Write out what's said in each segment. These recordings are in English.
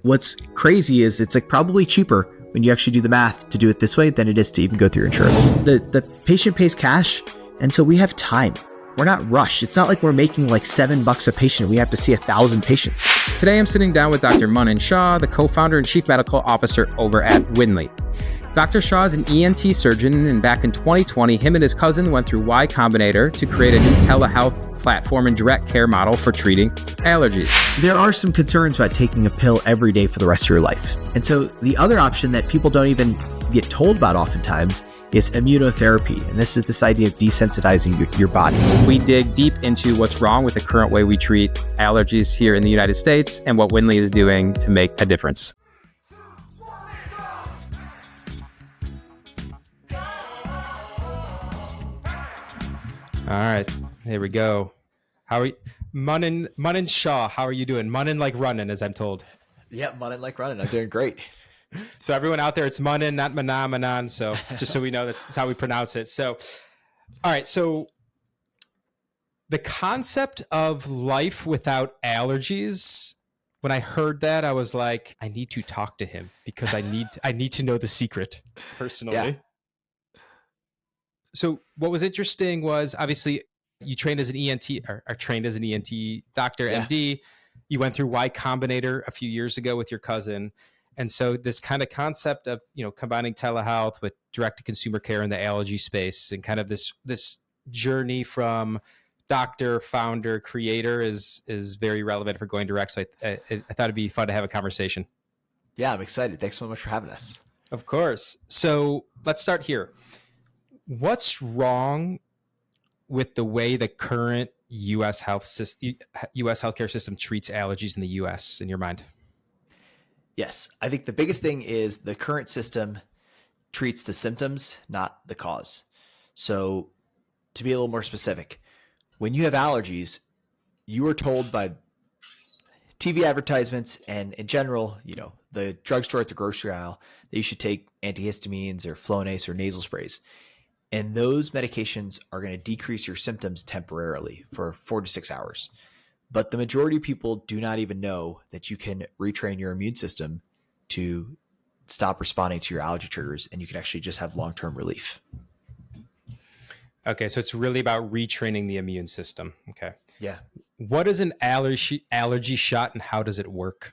what's crazy is it's like probably cheaper when you actually do the math to do it this way than it is to even go through insurance. The patient pays cash, and so we have time. We're not rushed. It's not like we're making like $7 a patient. We have to see 1,000 patients. Today, I'm sitting down with Dr. Manan Shah, the co-founder and chief medical officer over at Wyndly. Dr. Shah is an ENT surgeon, and back in 2020, him and his cousin went through Y Combinator to create a new telehealth platform and direct care model for treating allergies. There are some concerns about taking a pill every day for the rest of your life. And so the other option that people don't even get told about oftentimes is immunotherapy. And this is this idea of desensitizing your body. We dig deep into what's wrong with the current way we treat allergies here in the United States and what Wyndly is doing to make a difference. All right, here we go. How are you? Manan Shah, how are you doing? Manan like running, as I'm told. Yeah, Manan like running. I'm doing great. So everyone out there, it's Manan, not Manan. So just so we know, that's how we pronounce it. So, all right. So the concept of life without allergies, when I heard that, I was like, I need to talk to him because I need to know the secret personally. Yeah. So what was interesting was obviously you trained as an ENT or are trained as an ENT doctor, Yeah. MD. You went through Y Combinator a few years ago with your cousin. And so this kind of concept of, combining telehealth with direct to consumer care in the allergy space and kind of this journey from doctor, founder, creator is very relevant for going direct. So I thought it'd be fun to have a conversation. Yeah, I'm excited. Thanks so much for having us. Of course. So let's start here. What's wrong with the way the current U.S. healthcare system treats allergies in the U.S. in your mind? Yes, I think the biggest thing is the current system treats the symptoms, not the cause. So to be a little more specific, when you have allergies, you are told by TV advertisements and in general, the drugstore at the grocery aisle that you should take antihistamines or Flonase or nasal sprays. And those medications are going to decrease your symptoms temporarily for 4 to 6 hours. But the majority of people do not even know that you can retrain your immune system to stop responding to your allergy triggers, and you can actually just have long-term relief. Okay, so it's really about retraining the immune system. Okay. Yeah. What is an allergy shot and how does it work?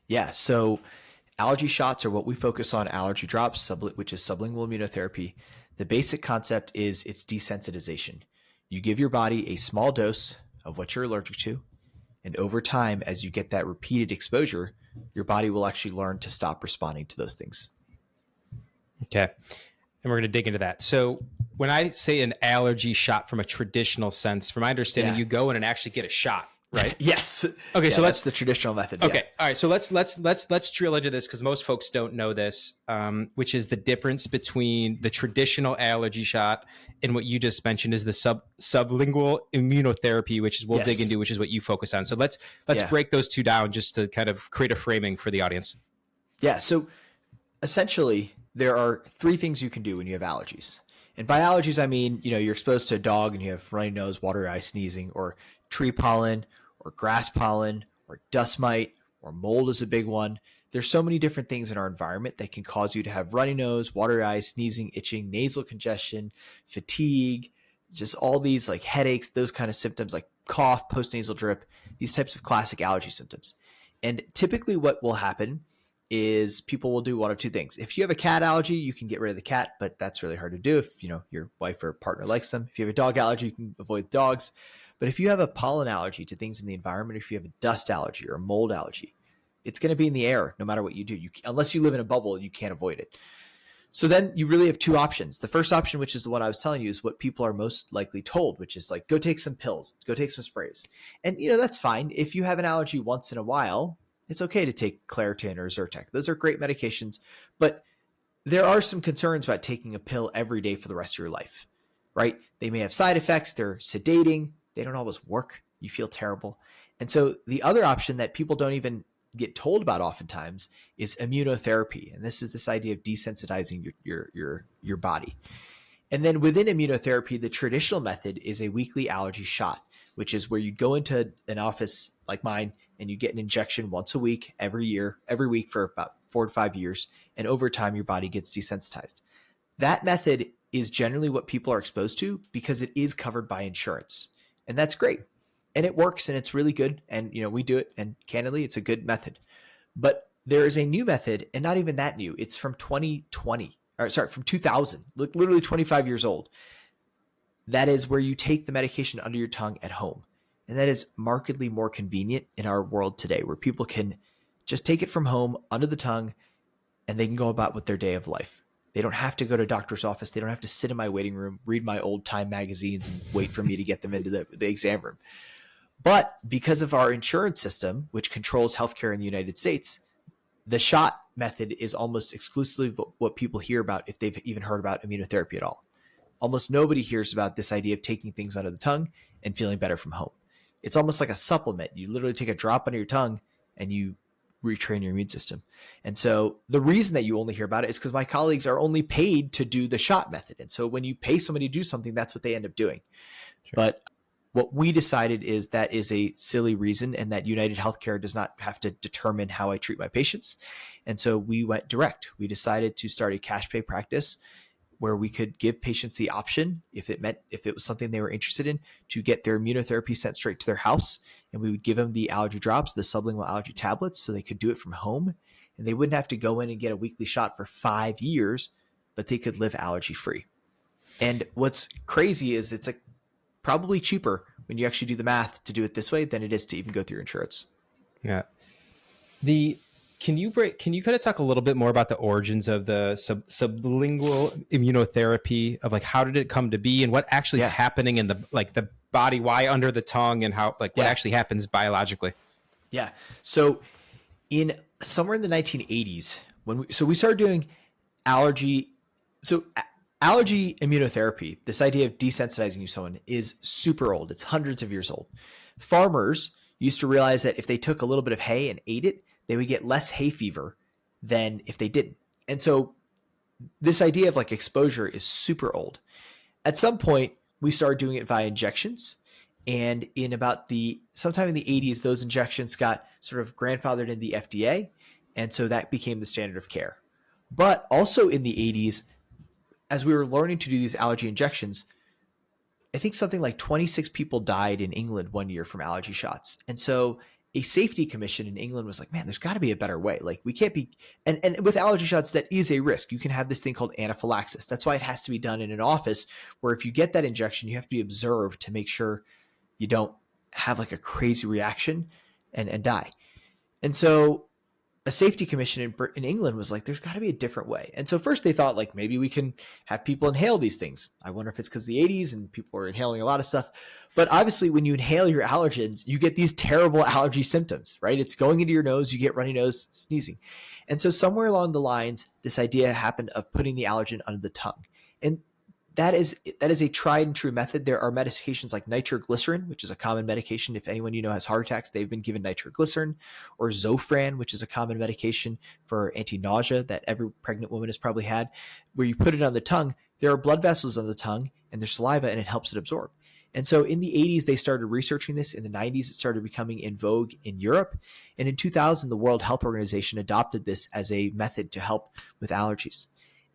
Yeah, so allergy shots are what we focus on, allergy drops, which is sublingual immunotherapy. The basic concept is it's desensitization. You give your body a small dose of what you're allergic to, and over time, as you get that repeated exposure, your body will actually learn to stop responding to those things. Okay. And we're going to dig into that. So when I say an allergy shot from a traditional sense, from my understanding, you go in and actually get a shot, right? Yes. Okay. So that's the traditional method. Okay. Yeah. All right. So let's drill into this because most folks don't know this, which is the difference between the traditional allergy shot and what you just mentioned is the sublingual immunotherapy, which is dig into, which is what you focus on. So let's break those two down just to kind of create a framing for the audience. Yeah. So essentially, there are 3 things you can do when you have allergies. And by allergies, I mean, you're exposed to a dog and you have runny nose, watery eye, sneezing, or tree pollen, or grass pollen, or dust mite, or mold is a big one. There's so many different things in our environment that can cause you to have runny nose, watery eyes, sneezing, itching, nasal congestion, fatigue, just all these like headaches, those kind of symptoms like cough, postnasal drip, these types of classic allergy symptoms. And typically what will happen is people will do one of 2 things. If you have a cat allergy, you can get rid of the cat, but that's really hard to do if your wife or partner likes them. If you have a dog allergy, you can avoid dogs. But if you have a pollen allergy to things in the environment, if you have a dust allergy or a mold allergy, it's going to be in the air no matter what you do. Unless you live in a bubble, you can't avoid it. So then you really have 2 options. The first option, which is the one I was telling you, is what people are most likely told, which is like, go take some pills, go take some sprays. And, that's fine. If you have an allergy once in a while, it's okay to take Claritin or Zyrtec. Those are great medications, but there are some concerns about taking a pill every day for the rest of your life, right? They may have side effects. They're sedating. They don't always work. You feel terrible. And so the other option that people don't even get told about oftentimes is immunotherapy. And this is this idea of desensitizing your body. And then within immunotherapy, the traditional method is a weekly allergy shot, which is where you go into an office like mine and you get an injection once a week, every week for about 4 to 5 years. And over time, your body gets desensitized. That method is generally what people are exposed to because it is covered by insurance. And that's great. And it works and it's really good. And, we do it. And candidly, it's a good method. But there is a new method, and not even that new. It's from 2020, or sorry, from 2000, literally 25 years old. That is where you take the medication under your tongue at home. And that is markedly more convenient in our world today, where people can just take it from home under the tongue and they can go about with their day of life. They don't have to go to a doctor's office. They don't have to sit in my waiting room, read my old Time magazines, and wait for me to get them into the exam room. But because of our insurance system, which controls healthcare in the United States, the shot method is almost exclusively what people hear about if they've even heard about immunotherapy at all. Almost nobody hears about this idea of taking things under the tongue and feeling better from home. It's almost like a supplement. You literally take a drop under your tongue and you retrain your immune system. And so the reason that you only hear about it is because my colleagues are only paid to do the shot method. And so when you pay somebody to do something, that's what they end up doing. Sure. But what we decided is that is a silly reason, and that United Healthcare does not have to determine how I treat my patients. And so we went direct. We decided to start a cash pay practice where we could give patients the option, if it was something they were interested in, to get their immunotherapy sent straight to their house. And we would give them the allergy drops, the sublingual allergy tablets, so they could do it from home. And they wouldn't have to go in and get a weekly shot for 5 years, but they could live allergy free. And what's crazy is it's probably cheaper when you actually do the math to do it this way than it is to even go through insurance. Yeah. Can you kind of talk a little bit more about the origins of the sublingual immunotherapy, of how did it come to be and what actually is happening in the body, why under the tongue, and how what actually happens biologically? Yeah. So in somewhere in the 1980s, we started doing allergy. So allergy immunotherapy, this idea of desensitizing you someone, is super old. It's hundreds of years old. Farmers used to realize that if they took a little bit of hay and ate it, they would get less hay fever than if they didn't. And so this idea of exposure is super old. At some point, we started doing it via injections. And sometime in the 80s, those injections got sort of grandfathered in the FDA. And so that became the standard of care. But also in the 80s, as we were learning to do these allergy injections, I think something like 26 people died in England one year from allergy shots. And so a safety commission in England was like, man, there's got to be a better way. We can't be, and with allergy shots, that is a risk. You can have this thing called anaphylaxis. That's why it has to be done in an office where if you get that injection, you have to be observed to make sure you don't have a crazy reaction and die. And so a safety commission in England was like, there's got to be a different way. And so first they thought maybe we can have people inhale these things. I wonder if it's because of the 80s and people were inhaling a lot of stuff. But obviously when you inhale your allergens, you get these terrible allergy symptoms, right? It's going into your nose, you get runny nose, sneezing. And so somewhere along the lines, this idea happened of putting the allergen under the tongue. And that is a tried and true method. There are medications like nitroglycerin, which is a common medication. If anyone has heart attacks, they've been given nitroglycerin, or Zofran, which is a common medication for anti-nausea that every pregnant woman has probably had, where you put it on the tongue. There are blood vessels on the tongue and there's saliva, and it helps it absorb. And so in the 80s, they started researching this. In the 90s, it started becoming in vogue in Europe. And in 2000, the World Health Organization adopted this as a method to help with allergies.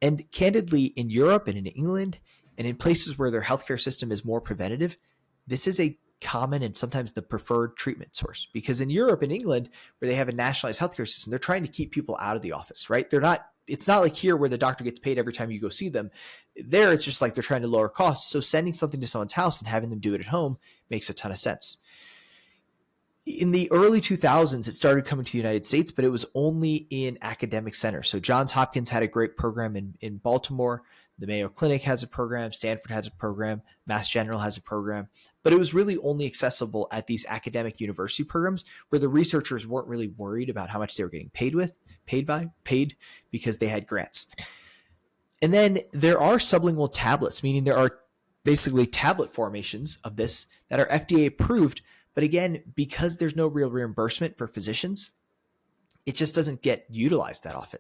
And candidly, in Europe and in England and in places where their healthcare system is more preventative, this is a common and sometimes the preferred treatment source. Because in Europe and England, where they have a nationalized healthcare system, they're trying to keep people out of the office, right? It's not like here where the doctor gets paid every time you go see them. There, it's just they're trying to lower costs. So sending something to someone's house and having them do it at home makes a ton of sense. In the early 2000s, it started coming to the United States, but it was only in academic centers. So Johns Hopkins had a great program in Baltimore. The Mayo Clinic has a program. Stanford has a program. Mass General has a program. But it was really only accessible at these academic university programs where the researchers weren't really worried about how much they were getting paid because they had grants. And then there are sublingual tablets, meaning there are basically tablet formations of this that are FDA approved. But again, because there's no real reimbursement for physicians, it just doesn't get utilized that often.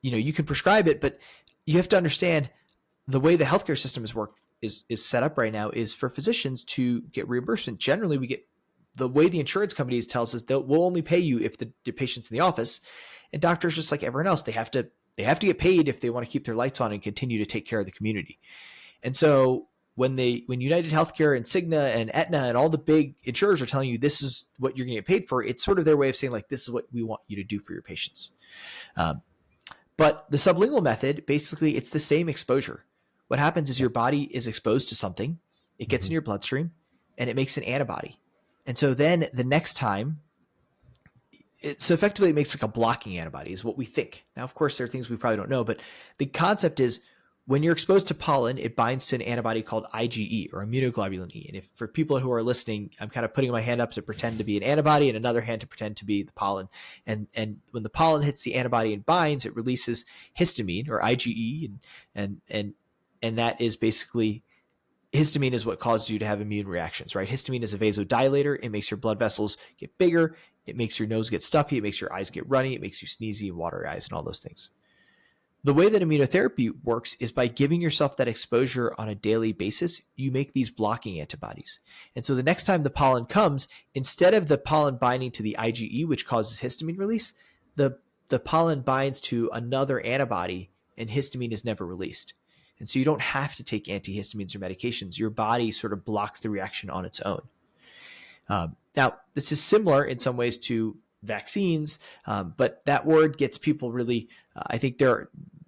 You can prescribe it, but you have to understand the way the healthcare system is set up right now is for physicians to get reimbursement. Generally, we get the way the insurance companies tells us that we'll only pay you if the patient's in the office, and doctors, just like everyone else, they have to get paid if they want to keep their lights on and continue to take care of the community. And so when United Healthcare and Cigna and Aetna and all the big insurers are telling you this is what you're going to get paid for, it's sort of their way of saying, like, this is what we want you to do for your patients. But the sublingual method, basically, it's the same exposure. What happens is your body is exposed to something, it gets in your bloodstream, and it makes an antibody. And so then the next time, so effectively it makes like a blocking antibody is what we think. Now, of course, there are things we probably don't know, but the concept is when you're exposed to pollen, it binds to an antibody called IgE, or immunoglobulin E. And if for people who are listening, I'm kind of putting my hand up to pretend to be an antibody and another hand to pretend to be the pollen. And when the pollen hits the antibody and binds, it releases histamine, or IgE, and that is basically, histamine is what causes you to have immune reactions, right? Histamine is a vasodilator. It makes your blood vessels get bigger. It makes your nose get stuffy. It makes your eyes get runny. It makes you sneezy and watery eyes and all those things. The way that immunotherapy works is by giving yourself that exposure on a daily basis, you make these blocking antibodies. And so the next time the pollen comes, instead of the pollen binding to the IgE, which causes histamine release, the pollen binds to another antibody and histamine is never released. And so you don't have to take antihistamines or medications. Your body sort of blocks the reaction on its own. Now, this is similar in some ways to vaccines, but that word gets people really, I think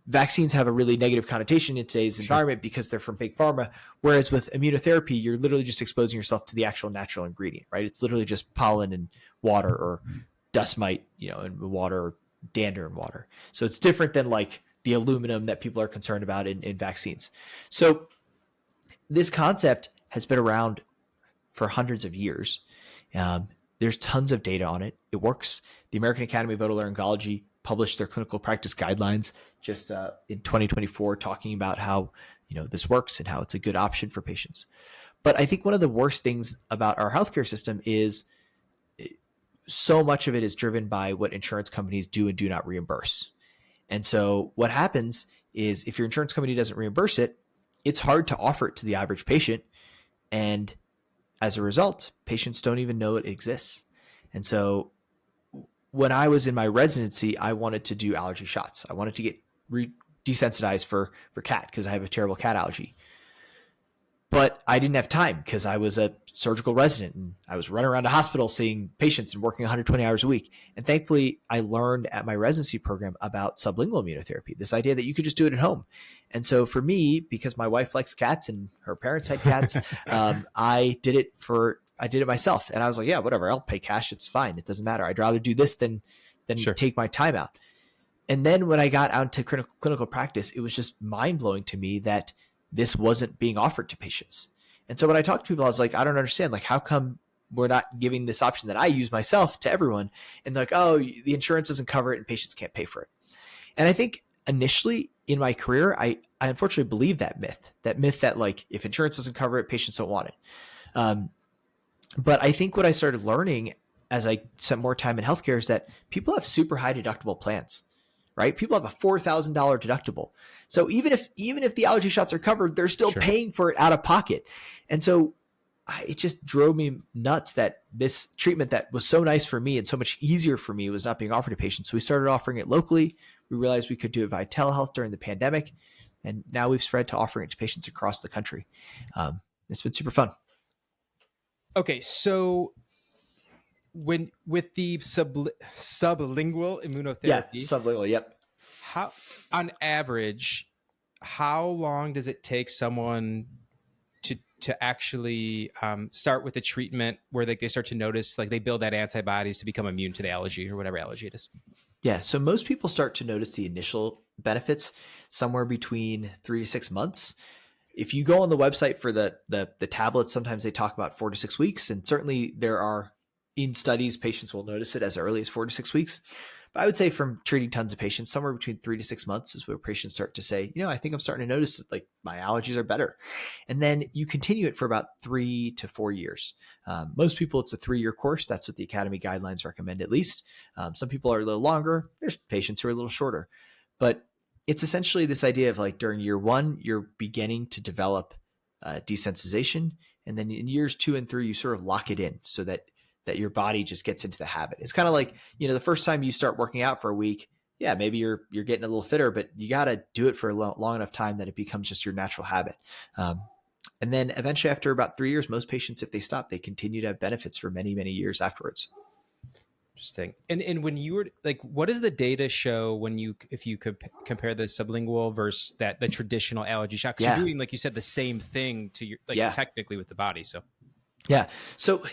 vaccines have a really negative connotation in today's environment because they're from big pharma. Whereas with immunotherapy, you're literally just exposing yourself to the actual natural ingredient, right? It's literally just pollen and water, or dust mite, in water, or dander in water. So it's different than like the aluminum that people are concerned about in vaccines. So this concept has been around for hundreds of years. There's tons of data on it. It works. The American Academy of Otolaryngology published their clinical practice guidelines just in 2024, talking about how this works and how it's a good option for patients. But I think one of the worst things about our healthcare system is so much of it is driven by what insurance companies do and do not reimburse. And so what happens is if your insurance company doesn't reimburse it, it's hard to offer it to the average patient. And as a result, patients don't even know it exists. And so when I was in my residency, I wanted to do allergy shots. I wanted to get desensitized for cat because I have a terrible cat allergy. But I didn't have time because I was a surgical resident and I was running around a hospital seeing patients and working 120 hours a week. And thankfully, I learned at my residency program about sublingual immunotherapy, this idea that you could just do it at home. And so for me, because my wife likes cats and her parents had cats, I did it myself. And I was like, yeah, whatever, I'll pay cash. It's fine. It doesn't matter. I'd rather do this than take my time out. And then when I got out into clinical practice, it was just mind blowing to me that this wasn't being offered to patients. And so when I talk to people, I was like, I don't understand. Like, how come we're not giving this option that I use myself to everyone? And they're like, oh, the insurance doesn't cover it and patients can't pay for it. And I think initially in my career, I unfortunately believed that myth that like, if insurance doesn't cover it, patients don't want it. But I think what I started learning as I spent more time in healthcare is that people have super high deductible plans. Right? People have a $4,000 deductible. So even if the allergy shots are covered, they're still paying for it out of pocket. And so it just drove me nuts that this treatment that was so nice for me and so much easier for me was not being offered to patients. So we started offering it locally. We realized we could do it via telehealth during the pandemic. And now we've spread to offering it to patients across the country. It's been super fun. Okay. So with the sublingual immunotherapy, sublingual, yep. How, on average, how long does it take someone to actually start with the treatment where they start to notice, like, they build that antibodies to become immune to the allergy or whatever allergy it is? Yeah, so most people start to notice the initial benefits somewhere between 3 to 6 months. If you go on the website for the tablets, sometimes they talk about 4 to 6 weeks, and certainly there are, in studies, patients will notice it as early as 4 to 6 weeks. But I would say from treating tons of patients, somewhere between 3 to 6 months is where patients start to say, I think I'm starting to notice that, like, my allergies are better. And then you continue it for about 3 to 4 years. Most people, it's a 3-year course. That's what the Academy guidelines recommend, at least. Some people are a little longer. There's patients who are a little shorter. But it's essentially this idea of, like, during year 1, you're beginning to develop desensitization. And then in years 2 and 3, you sort of lock it in so that that your body just gets into the habit. It's kind of like, the first time you start working out for a week, yeah, maybe you're getting a little fitter, but you got to do it for a long enough time that it becomes just your natural habit. And then eventually, after about 3 years, most patients, if they stop, they continue to have benefits for many, many years afterwards. Interesting. And when you were like, what does the data show if you could compare the sublingual versus the traditional allergy shot? Because you're doing, like you said, the same thing to your, technically with the body. So, yeah. So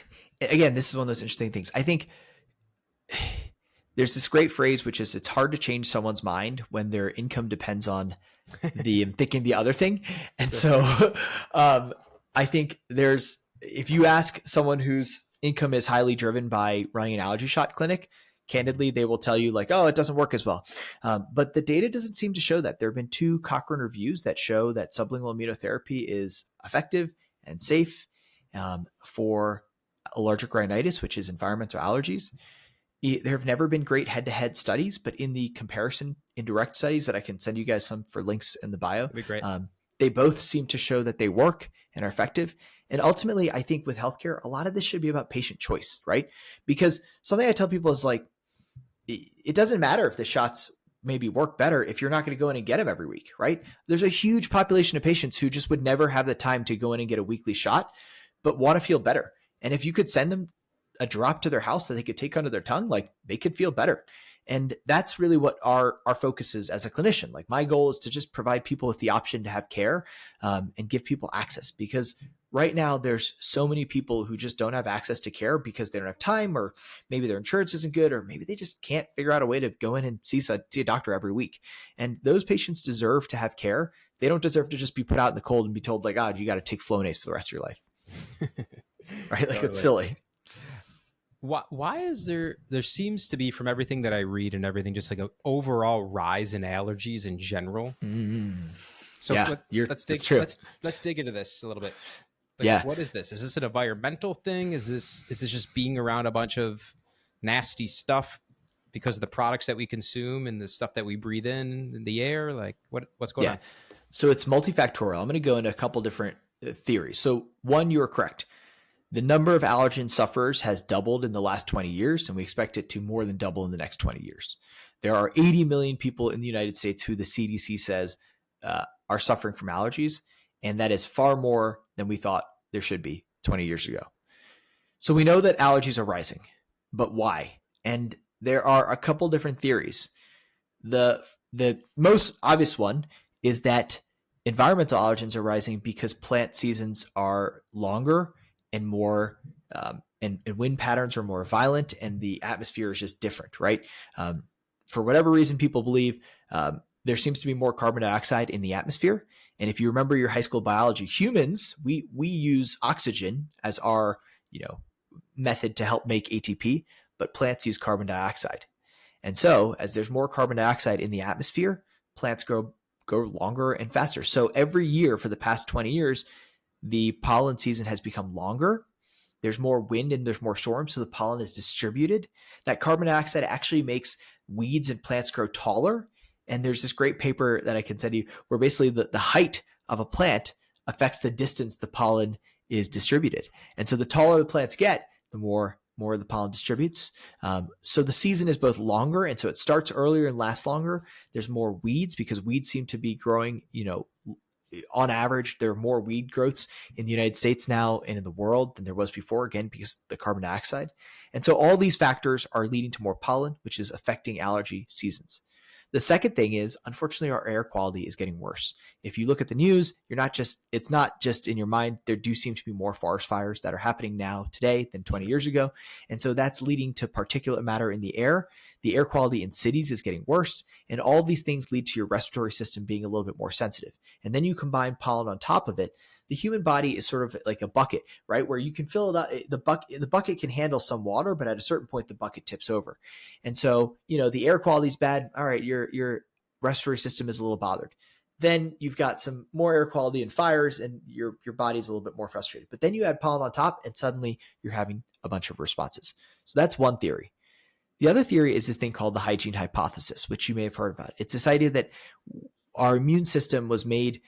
again, this is one of those interesting things. I think there's this great phrase, which is, it's hard to change someone's mind when their income depends on them thinking the other thing. And so I think if you ask someone whose income is highly driven by running an allergy shot clinic, candidly, they will tell you like, oh, it doesn't work as well. But the data doesn't seem to show that. There have been 2 Cochrane reviews that show that sublingual immunotherapy is effective and safe for allergic rhinitis, which is environmental allergies. There have never been great head-to-head studies, but in the comparison indirect studies that I can send you guys some for links in the bio, that'd be great. They both seem to show that they work and are effective. And ultimately, I think with healthcare, a lot of this should be about patient choice, right? Because something I tell people is like, it doesn't matter if the shots maybe work better if you're not going to go in and get them every week, right? There's a huge population of patients who just would never have the time to go in and get a weekly shot, but want to feel better. And if you could send them a drop to their house that they could take under their tongue, like they could feel better. And that's really what our focus is as a clinician. Like my goal is to just provide people with the option to have care and give people access, because right now there's so many people who just don't have access to care because they don't have time, or maybe their insurance isn't good, or maybe they just can't figure out a way to go in and see a doctor every week. And those patients deserve to have care. They don't deserve to just be put out in the cold and be told like, oh, you got to take Flonase for the rest of your life. Right? Like it's silly. Why is there seems to be, from everything that I read and everything, just like an overall rise in allergies in general? So yeah, let's dig into this a little bit. Like, what is this? Is this an environmental thing? Is this just being around a bunch of nasty stuff because of the products that we consume and the stuff that we breathe in the air? Like what's going on? So it's multifactorial. I'm going to go into a couple different theories. So one, you are correct. The number of allergen sufferers has doubled in the last 20 years, and we expect it to more than double in the next 20 years. There are 80 million people in the United States who the CDC says are suffering from allergies, and that is far more than we thought there should be 20 years ago. So we know that allergies are rising, but why? And there are a couple different theories. The most obvious one is that environmental allergens are rising because plant seasons are longer and more, and wind patterns are more violent, and the atmosphere is just different, right? For whatever reason, people believe there seems to be more carbon dioxide in the atmosphere. And if you remember your high school biology, humans, we use oxygen as our method to help make ATP, but plants use carbon dioxide. And so as there's more carbon dioxide in the atmosphere, plants grow longer and faster. So every year for the past 20 years, the pollen season has become longer. There's more wind and there's more storms, so the pollen is distributed. That carbon dioxide actually makes weeds and plants grow taller. And there's this great paper that I can send you where basically the height of a plant affects the distance the pollen is distributed. And so the taller the plants get, the more the pollen distributes. So the season is both longer, and so it starts earlier and lasts longer. There's more weeds because weeds seem to be growing, on average, there are more weed growths in the United States now and in the world than there was before, again, because of the carbon dioxide. And so all these factors are leading to more pollen, which is affecting allergy seasons. The second thing is, unfortunately, our air quality is getting worse. If you look at the news, it's not just in your mind. There do seem to be more forest fires that are happening now today than 20 years ago. And so that's leading to particulate matter in the air. The air quality in cities is getting worse. And all these things lead to your respiratory system being a little bit more sensitive. And then you combine pollen on top of it. The human body is sort of like a bucket, right? Where you can fill it up. The bucket can handle some water, but at a certain point, the bucket tips over. And so, the air quality is bad. All right, your respiratory system is a little bothered. Then you've got some more air quality and fires, and your body's a little bit more frustrated. But then you add pollen on top, and suddenly you're having a bunch of responses. So that's one theory. The other theory is this thing called the hygiene hypothesis, which you may have heard about. It's this idea that our immune system was made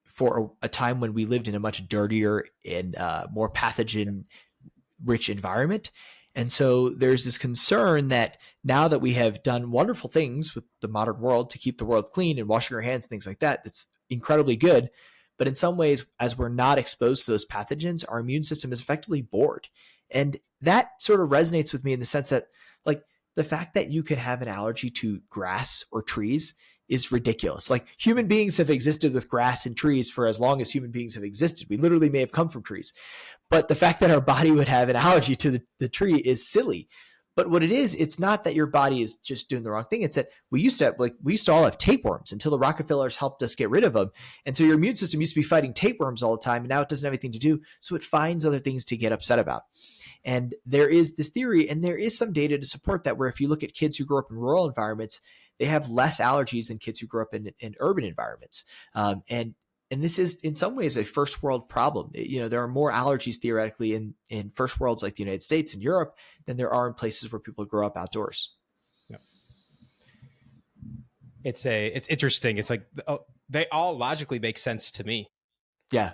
for a time when we lived in a much dirtier and more pathogen-rich environment. And so there's this concern that now that we have done wonderful things with the modern world to keep the world clean and washing our hands and things like that, that's incredibly good. But in some ways, as we're not exposed to those pathogens, our immune system is effectively bored. And that sort of resonates with me in the sense that, like, the fact that you could have an allergy to grass or trees is ridiculous. Like, human beings have existed with grass and trees for as long as human beings have existed. We literally may have come from trees. But the fact that our body would have an allergy to the tree is silly. But what it is, it's not that your body is just doing the wrong thing. It's that we used to all have tapeworms until the Rockefellers helped us get rid of them. And so your immune system used to be fighting tapeworms all the time, and now it doesn't have anything to do. So it finds other things to get upset about. And there is this theory, and there is some data to support that, where if you look at kids who grow up in rural environments, they have less allergies than kids who grow up in urban environments. And this is in some ways a first world problem. There are more allergies theoretically in first worlds like the United States and Europe than there are in places where people grow up outdoors. Yeah. It's interesting. It's like, they all logically make sense to me. Yeah.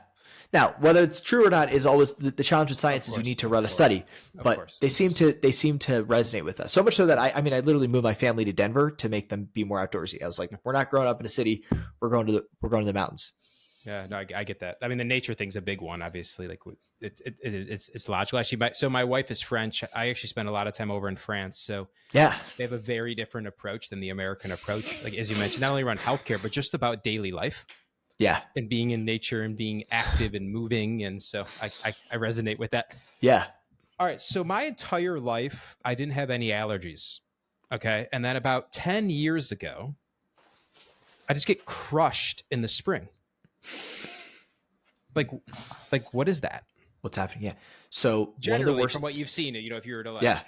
Now, whether it's true or not is always the challenge with science. Is you need to run a study, but they seem to resonate with us so much so that I literally moved my family to Denver to make them be more outdoorsy. I was like, we're not growing up in a city. We're going to the mountains. Yeah, no, I get that. I mean, the nature thing's a big one, obviously. Like, it's logical. Actually, so my wife is French. I actually spent a lot of time over in France. So yeah, they have a very different approach than the American approach. Like, as you mentioned, not only around healthcare, but just about daily life. Yeah, and being in nature and being active and moving. And so I resonate with that. Yeah. All right. So my entire life, I didn't have any allergies. Okay. And then about 10 years ago, I just get crushed in the spring. Like what is that? What's happening? Yeah. So generally, one of the worst, from what you've seen, if you were to like, yeah.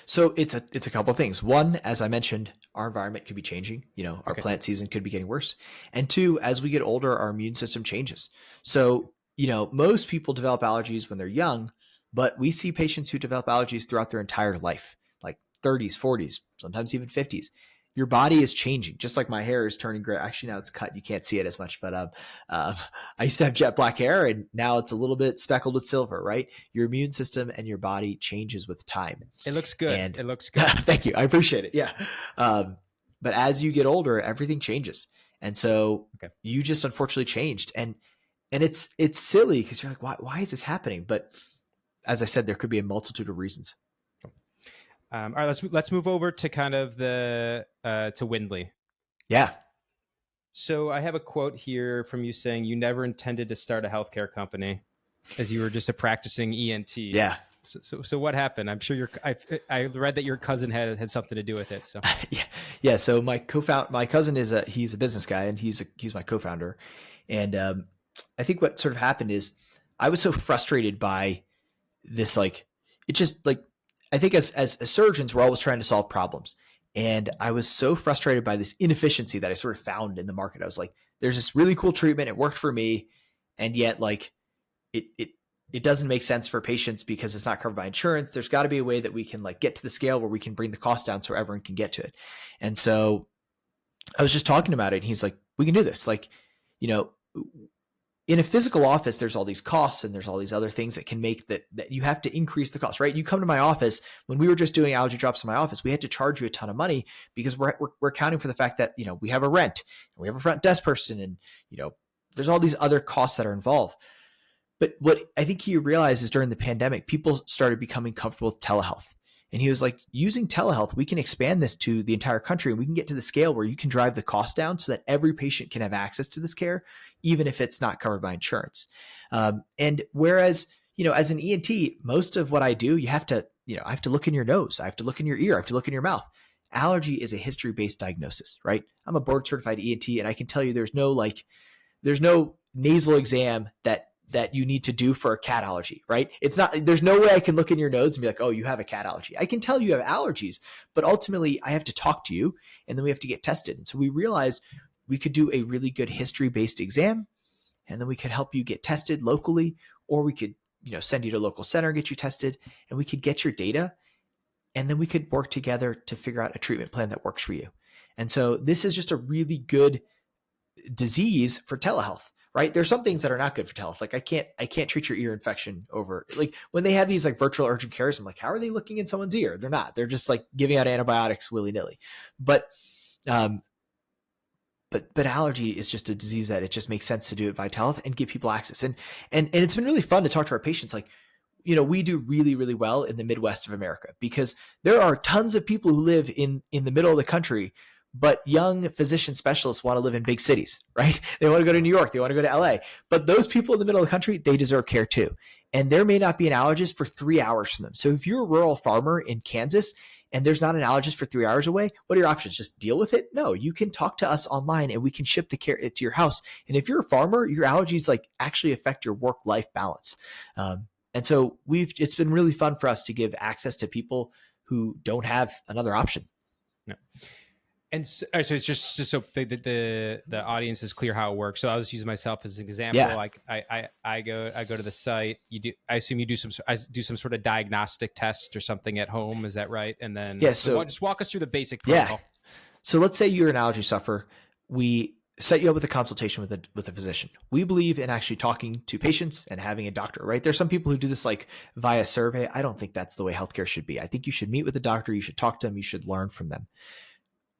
So it's a couple of things. One, as I mentioned, our environment could be changing. Our plant season could be getting worse. And two, as we get older, our immune system changes. So, most people develop allergies when they're young, but we see patients who develop allergies throughout their entire life, like 30s, 40s, sometimes even 50s. Your body is changing, just like my hair is turning gray. Actually, now it's cut. You can't see it as much, but I used to have jet black hair, and now it's a little bit speckled with silver, right? Your immune system and your body changes with time. It looks good. It looks good. Thank you. I appreciate it. Yeah. But as you get older, everything changes. And so you just unfortunately changed. And it's silly because you're like, why is this happening? But as I said, there could be a multitude of reasons. All right, let's move over to kind of to Wyndly. Yeah. So I have a quote here from you saying you never intended to start a healthcare company, as you were just a practicing ENT. Yeah. So what happened? I'm sure I read that your cousin had something to do with it. So yeah. So my cousin he's a business guy, and he's my co-founder, and I think what sort of happened is I was so frustrated by this, like, it just like. I think as surgeons, we're always trying to solve problems. And I was so frustrated by this inefficiency that I sort of found in the market. I was like, there's this really cool treatment. It worked for me. And yet, like, it doesn't make sense for patients because it's not covered by insurance. There's got to be a way that we can, like, get to the scale where we can bring the cost down so everyone can get to it. And so I was just talking about it, and he's like, we can do this. Like, in a physical office, there's all these costs and there's all these other things that can make that you have to increase the cost, right? You come to my office, when we were just doing allergy drops in my office, we had to charge you a ton of money because we're accounting for the fact that, we have a rent and we have a front desk person, and, there's all these other costs that are involved. But what I think he realized is during the pandemic, people started becoming comfortable with telehealth. And he was like, using telehealth, we can expand this to the entire country, and we can get to the scale where you can drive the cost down so that every patient can have access to this care, even if it's not covered by insurance. And whereas, as an ENT, most of what I do, I have to look in your nose. I have to look in your ear. I have to look in your mouth. Allergy is a history-based diagnosis, right? I'm a board certified ENT, and I can tell you there's no nasal exam that you need to do for a cat allergy, right? There's no way I can look in your nose and be like, oh, you have a cat allergy. I can tell you have allergies, but ultimately I have to talk to you, and then we have to get tested. And so we realized we could do a really good history-based exam, and then we could help you get tested locally, or we could, send you to a local center, get you tested, and we could get your data, and then we could work together to figure out a treatment plan that works for you. And so this is just a really good disease for telehealth, right? There's some things that are not good for telehealth. Like I can't treat your ear infection over, like when they have these like virtual urgent cares, I'm like, how are they looking in someone's ear? They're not. They're just like giving out antibiotics willy nilly. But but allergy is just a disease that it just makes sense to do it via telehealth and give people access. And it's been really fun to talk to our patients. Like, we do really, really well in the Midwest of America because there are tons of people who live in the middle of the country, but young physician specialists want to live in big cities, right? They want to go to New York, they want to go to LA, but those people in the middle of the country, they deserve care too. And there may not be an allergist for 3 hours from them. So if you're a rural farmer in Kansas and there's not an allergist for 3 hours away, what are your options? Just deal with it? No, you can talk to us online and we can ship the care to your house. And if you're a farmer, your allergies like actually affect your work-life balance. And so it's been really fun for us to give access to people who don't have another option. No. And so it's just so the audience is clear how it works. So I'll just use myself as an example. Yeah. Like I go to the site. I assume you do some sort of diagnostic test or something at home. Is that right? And then so just walk us through the basic protocol. So let's say you're an allergy sufferer. We set you up with a consultation with a physician. We believe in actually talking to patients and having a doctor, right? There's some people who do this like via survey. I don't think that's the way healthcare should be. I think you should meet with a doctor. You should talk to them. You should learn from them.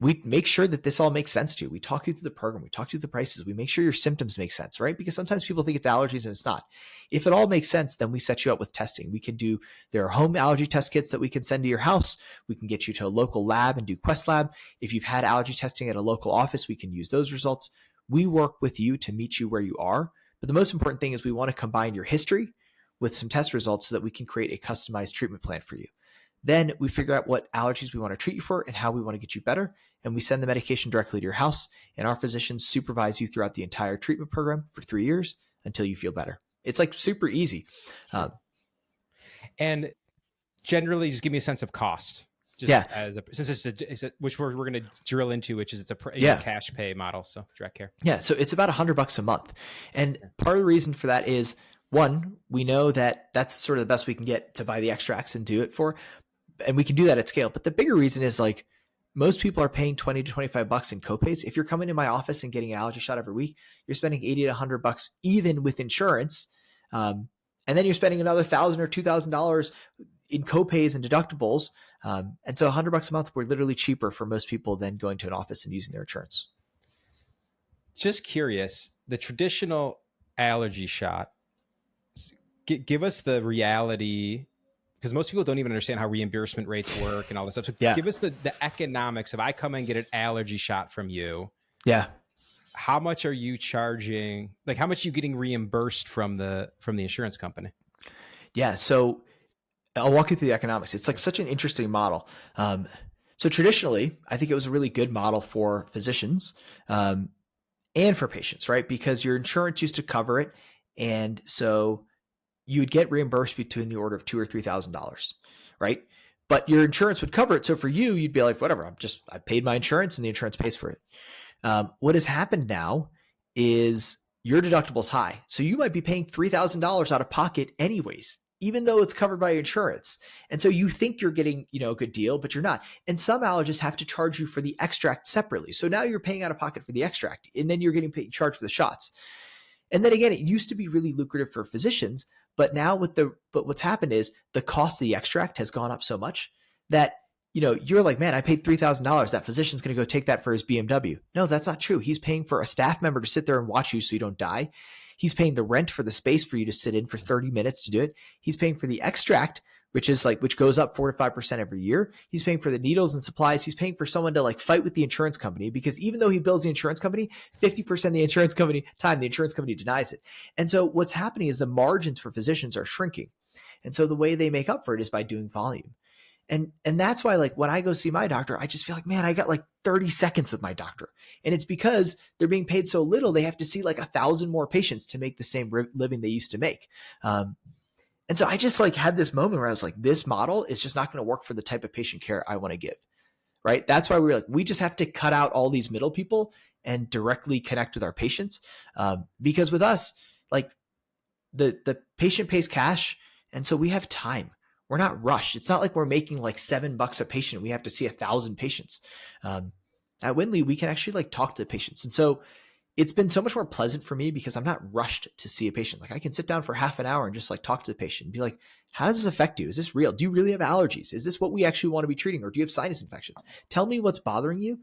We make sure that this all makes sense to you. We talk you through the program. We talk you through the prices. We make sure your symptoms make sense, right? Because sometimes people think it's allergies and it's not. If it all makes sense, then we set you up with testing. There are home allergy test kits that we can send to your house. We can get you to a local lab and do Quest Lab. If you've had allergy testing at a local office, we can use those results. We work with you to meet you where you are. But the most important thing is we want to combine your history with some test results so that we can create a customized treatment plan for you. Then we figure out what allergies we want to treat you for and how we want to get you better. And we send the medication directly to your house, and our physicians supervise you throughout the entire treatment program for 3 years until you feel better. It's like super easy. And generally just give me a sense of cost. Since it's which we're going to drill into, which is it's a cash pay model. So direct care. Yeah. So it's about $100 a month. And part of the reason for that is, one, we know that that's sort of the best we can get to buy the extracts and do it for, and we can do that at scale. But the bigger reason is like most people are paying $20 to $25 in copays. If you're coming to my office and getting an allergy shot every week, you're spending $80 to $100 even with insurance. And then you're spending another $1,000 or $2,000 in copays and deductibles. And so $100 a month, we're literally cheaper for most people than going to an office and using their insurance. Just curious, the traditional allergy shot, give us the reality, because most people don't even understand how reimbursement rates work and all this stuff. So give us the economics of I come and get an allergy shot from you. Yeah. How much are you charging? Like how much are you getting reimbursed from the insurance company? Yeah. So I'll walk you through the economics. It's like such an interesting model. So traditionally, I think it was a really good model for physicians and for patients, right? Because your insurance used to cover it. And so you would get reimbursed between the order of $2,000 or $3,000, right? But your insurance would cover it. So for you, you'd be like, whatever, I paid my insurance and the insurance pays for it. What has happened now is your deductible's high. So you might be paying $3,000 out of pocket anyways, even though it's covered by insurance. And so you think you're getting, a good deal, but you're not. And some allergists have to charge you for the extract separately. So now you're paying out of pocket for the extract and then you're getting charged for the shots. And then again, it used to be really lucrative for physicians, but now what's happened is the cost of the extract has gone up so much that, you're like, man, I paid $3,000. That physician's going to go take that for his BMW. No, that's not true. He's paying for a staff member to sit there and watch you so you don't die. He's paying the rent for the space for you to sit in for 30 minutes to do it. He's paying for the extract, which goes up 4 to 5% every year. He's paying for the needles and supplies. He's paying for someone to fight with the insurance company, because even though he bills the insurance company, 50% of the insurance company denies it. And so what's happening is the margins for physicians are shrinking. And so the way they make up for it is by doing volume. And that's why, when I go see my doctor, I just feel like, man, I got 30 seconds of my doctor. And it's because they're being paid so little, they have to see 1,000 more patients to make the same living they used to make. And so I just had this moment where I was like, this model is just not going to work for the type of patient care I want to give. Right. That's why we just have to cut out all these middle people and directly connect with our patients. Because with us, the patient pays cash. And so we have time. We're not rushed. It's not like we're making $7 a patient. We have to see 1,000 patients. At Wyndly, we can actually talk to the patients. And so it's been so much more pleasant for me because I'm not rushed to see a patient. Like I can sit down for half an hour and just like talk to the patient and be like, how does this affect you? Is this real? Do you really have allergies? Is this what we actually want to be treating? Or do you have sinus infections? Tell me what's bothering you.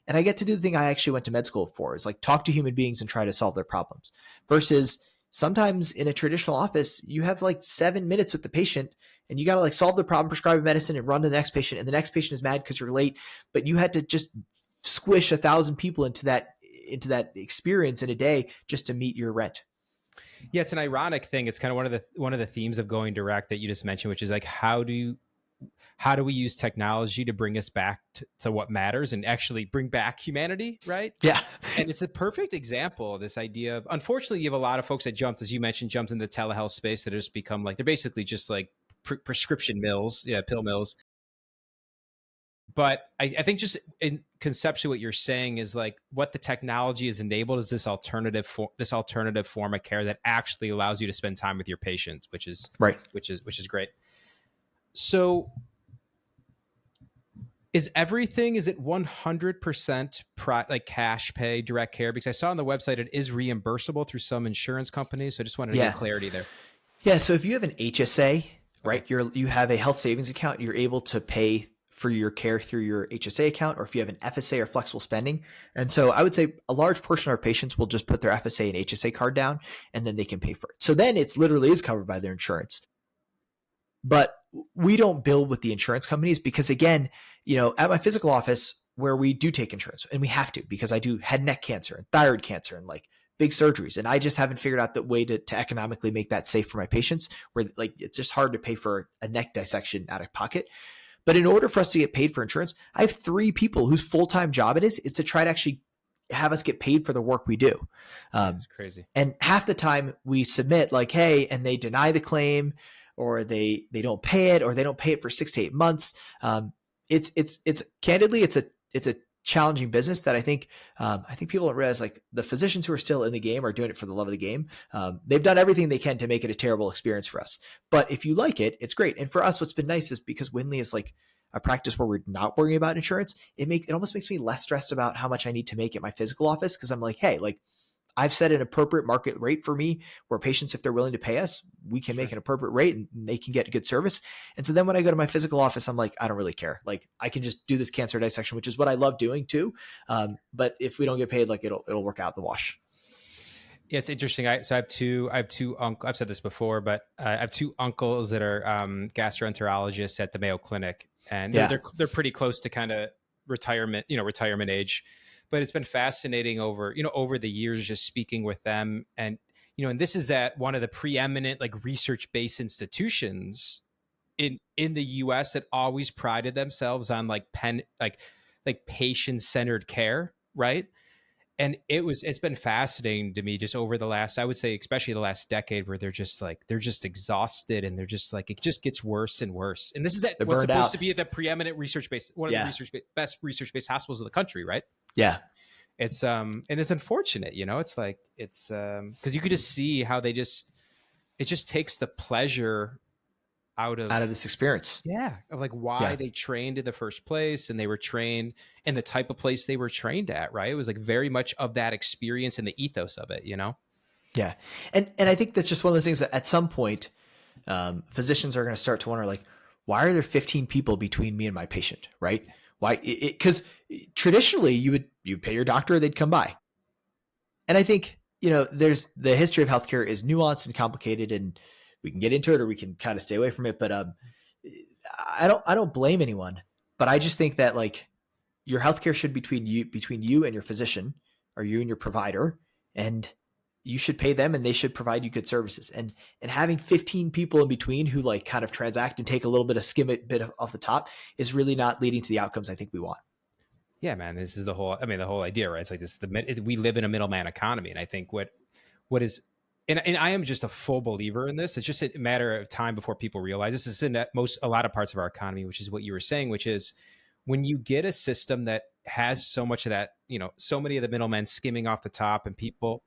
And I get to do the thing I actually went to med school for, is like talk to human beings and try to solve their problems, versus sometimes in a traditional office, you have like 7 minutes with the patient and you got to like solve the problem, prescribe a medicine and run to the next patient. And the next patient is mad because you're late, but you had to just squish 1,000 people into that experience in a day just to meet your rent. Yeah, it's an ironic thing. It's kind of one of the themes of going direct that you just mentioned, which is like, how do we use technology to bring us back to what matters and actually bring back humanity, right? Yeah. And it's a perfect example of this idea of, unfortunately, you have a lot of folks that as you mentioned, jumped into the telehealth space that have just become like, they're basically just like prescription mills, pill mills. But I think just in conceptually what you're saying is like what the technology has enabled is this alternative form of care that actually allows you to spend time with your patients, which is right, which is great. So is it 100% like cash pay, direct care? Because I saw on the website it is reimbursable through some insurance companies. So I just wanted to get clarity there. Yeah. So if you have an HSA, right, you have a health savings account, you're able to pay for your care through your HSA account, or if you have an FSA or flexible spending. And so I would say a large portion of our patients will just put their FSA and HSA card down and then they can pay for it. So then it's literally is covered by their insurance. But we don't bill with the insurance companies because, again, at my physical office where we do take insurance, and we have to because I do head and neck cancer and thyroid cancer and like big surgeries. And I just haven't figured out the way to economically make that safe for my patients, where like it's just hard to pay for a neck dissection out of pocket. But in order for us to get paid for insurance, I have 3 people whose full-time job it is to try to actually have us get paid for the work we do. That's crazy. And half the time we submit like, hey, and they deny the claim, or they don't pay it, or they don't pay it for 6 to 8 months. It's candidly, it's a challenging business that I think people don't realize, like the physicians who are still in the game are doing it for the love of the game. They've done everything they can to make it a terrible experience for us. But if you like it, it's great. And for us, what's been nice is because Wyndly is like a practice where we're not worrying about insurance, it almost makes me less stressed about how much I need to make at my physical office. Cause I'm like, hey, like I've set an appropriate market rate for me where patients, if they're willing to pay us, we can make an appropriate rate and they can get good service. And so then when I go to my physical office, I'm like, I don't really care. Like I can just do this cancer dissection, which is what I love doing too. But if we don't get paid, like it'll work out the wash. Yeah, it's interesting. I have two uncles. I've said this before, but I have 2 uncles that are gastroenterologists at the Mayo Clinic, and they're pretty close to kind of retirement age. But it's been fascinating over the years, just speaking with them. And, and this is at one of the preeminent like research-based institutions in the US that always prided themselves on like patient-centered care. Right. And it's been fascinating to me just over the last, I would say, especially the last decade, where they're just exhausted, and they're just like, it just gets worse and worse. And this is what's supposed to be the preeminent research-based, one of the best research-based hospitals in the country. Right. Yeah. It's and it's unfortunate, it's like, it's because you could just see how it just takes the pleasure out of this experience. Yeah. Of like why they trained in the first place, and they were trained in the type of place they were trained at. Right. It was like very much of that experience and the ethos of it, Yeah. And I think that's just one of those things that at some point, physicians are going to start to wonder, like, why are there 15 people between me and my patient? Right. Why? Because traditionally you pay your doctor, they'd come by. And I think, there's the history of healthcare is nuanced and complicated, and we can get into it or we can kind of stay away from it. But I don't blame anyone, but I just think that like your healthcare should be between you and your physician, or you and your provider, and you should pay them and they should provide you good services. And having 15 people in between who like kind of transact and take a little bit of skim it bit off the top is really not leading to the outcomes I think we want. Yeah, man, this is the whole idea, right? It's like this, we live in a middleman economy. And I think what is, and I am just a full believer in this. It's just a matter of time before people realize this is in a lot of parts of our economy, which is what you were saying, which is when you get a system that has so much of that, so many of the middlemen skimming off the top and people,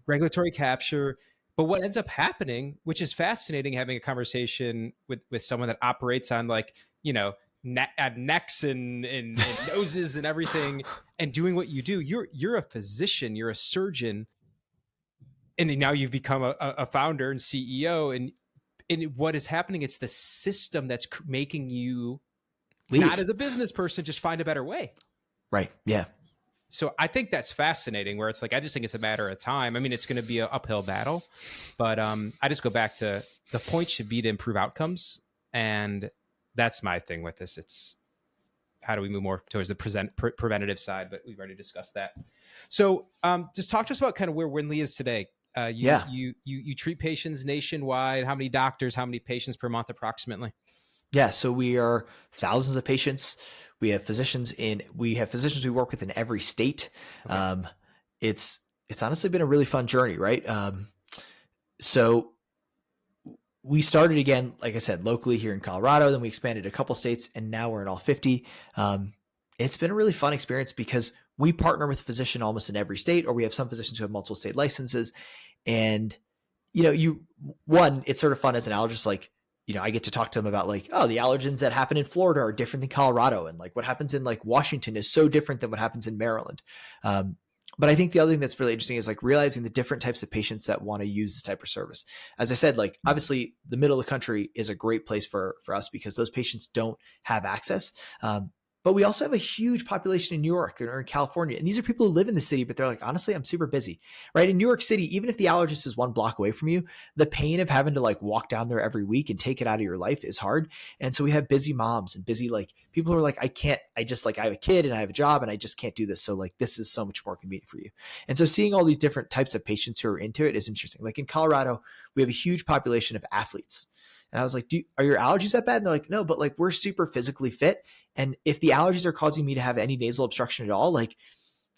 regulatory capture. But what ends up happening, which is fascinating, having a conversation with someone that operates on like, necks and noses and everything, and doing what you do. You're a physician, you're a surgeon, and now you've become a founder and CEO. And what is happening? It's the system that's making you Leave. not as a business person, just find a better way. Right. Yeah. So I think that's fascinating, where it's like, I just think it's a matter of time. I mean, it's going to be an uphill battle, but I just go back to the point should be to improve outcomes. And that's my thing with this. It's how do we move more towards the preventative side, but we've already discussed that. So just talk to us about kind of where Wyndly is today. You treat patients nationwide. How many doctors, how many patients per month approximately? Yeah. So we are thousands of patients. We have physicians we work with in every state. Okay. It's honestly been a really fun journey, right? So we started again, like I said, locally here in Colorado, then we expanded a couple states, and now we're in all 50. It's been a really fun experience because we partner with a physician almost in every state, or we have some physicians who have multiple state licenses. And, it's sort of fun as an allergist, like, I get to talk to them about like, oh, the allergens that happen in Florida are different than Colorado. And like what happens in like Washington is so different than what happens in Maryland. But I think the other thing that's really interesting is like realizing the different types of patients that want to use this type of service. As I said, like obviously the middle of the country is a great place for us because those patients don't have access. But we also have a huge population in New York or in California. And these are people who live in the city, but they're like, honestly, I'm super busy, right? In New York City, even if the allergist is 1 block away from you, the pain of having to like walk down there every week and take it out of your life is hard. And so we have busy moms and busy, like people who are like, I have a kid and I have a job and I just can't do this. So like, this is so much more convenient for you. And so seeing all these different types of patients who are into it is interesting. Like in Colorado, we have a huge population of athletes. And I was like, are your allergies that bad? And they're like, no, but like we're super physically fit. And if the allergies are causing me to have any nasal obstruction at all, like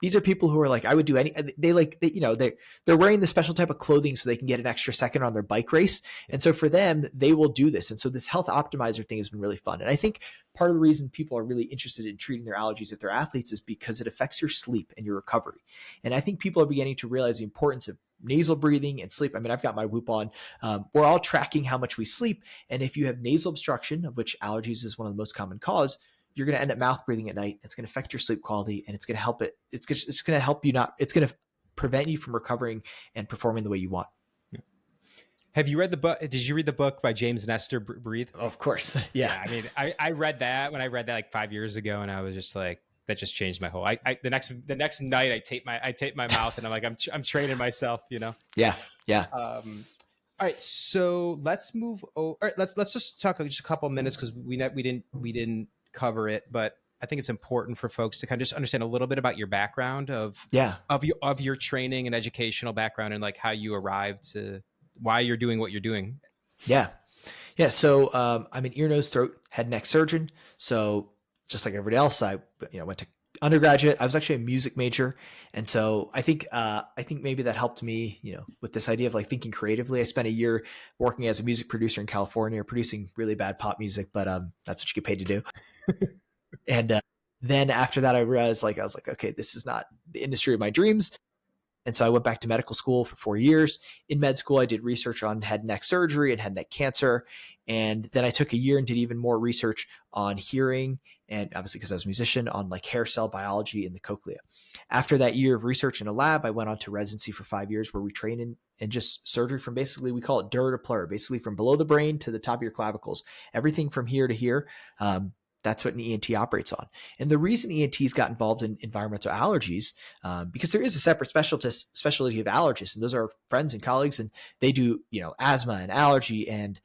these are people who are like, I would do they're wearing the special type of clothing so they can get an extra second on their bike race. And so for them, they will do this. And so this health optimizer thing has been really fun. And I think part of the reason people are really interested in treating their allergies if they're athletes is because it affects your sleep and your recovery. And I think people are beginning to realize the importance of nasal breathing and sleep. I mean, I've got my Whoop on. We're all tracking how much we sleep. And if you have nasal obstruction, of which allergies is one of the most common cause, you're going to end up mouth breathing at night. It's going to affect your sleep quality and it's going to help it. It's going to help you it's going to prevent you from recovering and performing the way you want. Have you read the book? Did you read the book by James Nestor, Breathe? Of course. Yeah. I mean, I read that when I read that like 5 years ago, and I was just like, that just changed my whole. The next night I tape my mouth, and I'm like, I'm training myself, Yeah. All right, so let's move. All right, let's just talk just a couple of minutes because we didn't cover it, but I think it's important for folks to kind of just understand a little bit about your background of your training and educational background, and like how you arrived to why you're doing what you're doing. Yeah. So I'm an ear, nose, throat, head, neck surgeon. So just like everybody else, I went to undergraduate. I was actually a music major. And so I think maybe that helped me, with this idea of like thinking creatively. I spent a year working as a music producer in California, producing really bad pop music, but that's what you get paid to do. And then after that, I realized I was like, okay, this is not the industry of my dreams. And so I went back to medical school for 4 years. In med school, I did research on head and neck surgery and head and neck cancer. And then I took a year and did even more research on hearing, and obviously because I was a musician, on like hair cell biology in the cochlea. After that year of research in a lab, I went on to residency for 5 years where we train in just surgery from basically, we call it dur to plur, basically from below the brain to the top of your clavicles, everything from here to here. That's what an ENT operates on. And the reason ENTs got involved in environmental allergies, because there is a separate specialty of allergists, and those are friends and colleagues, and they do, asthma and allergy and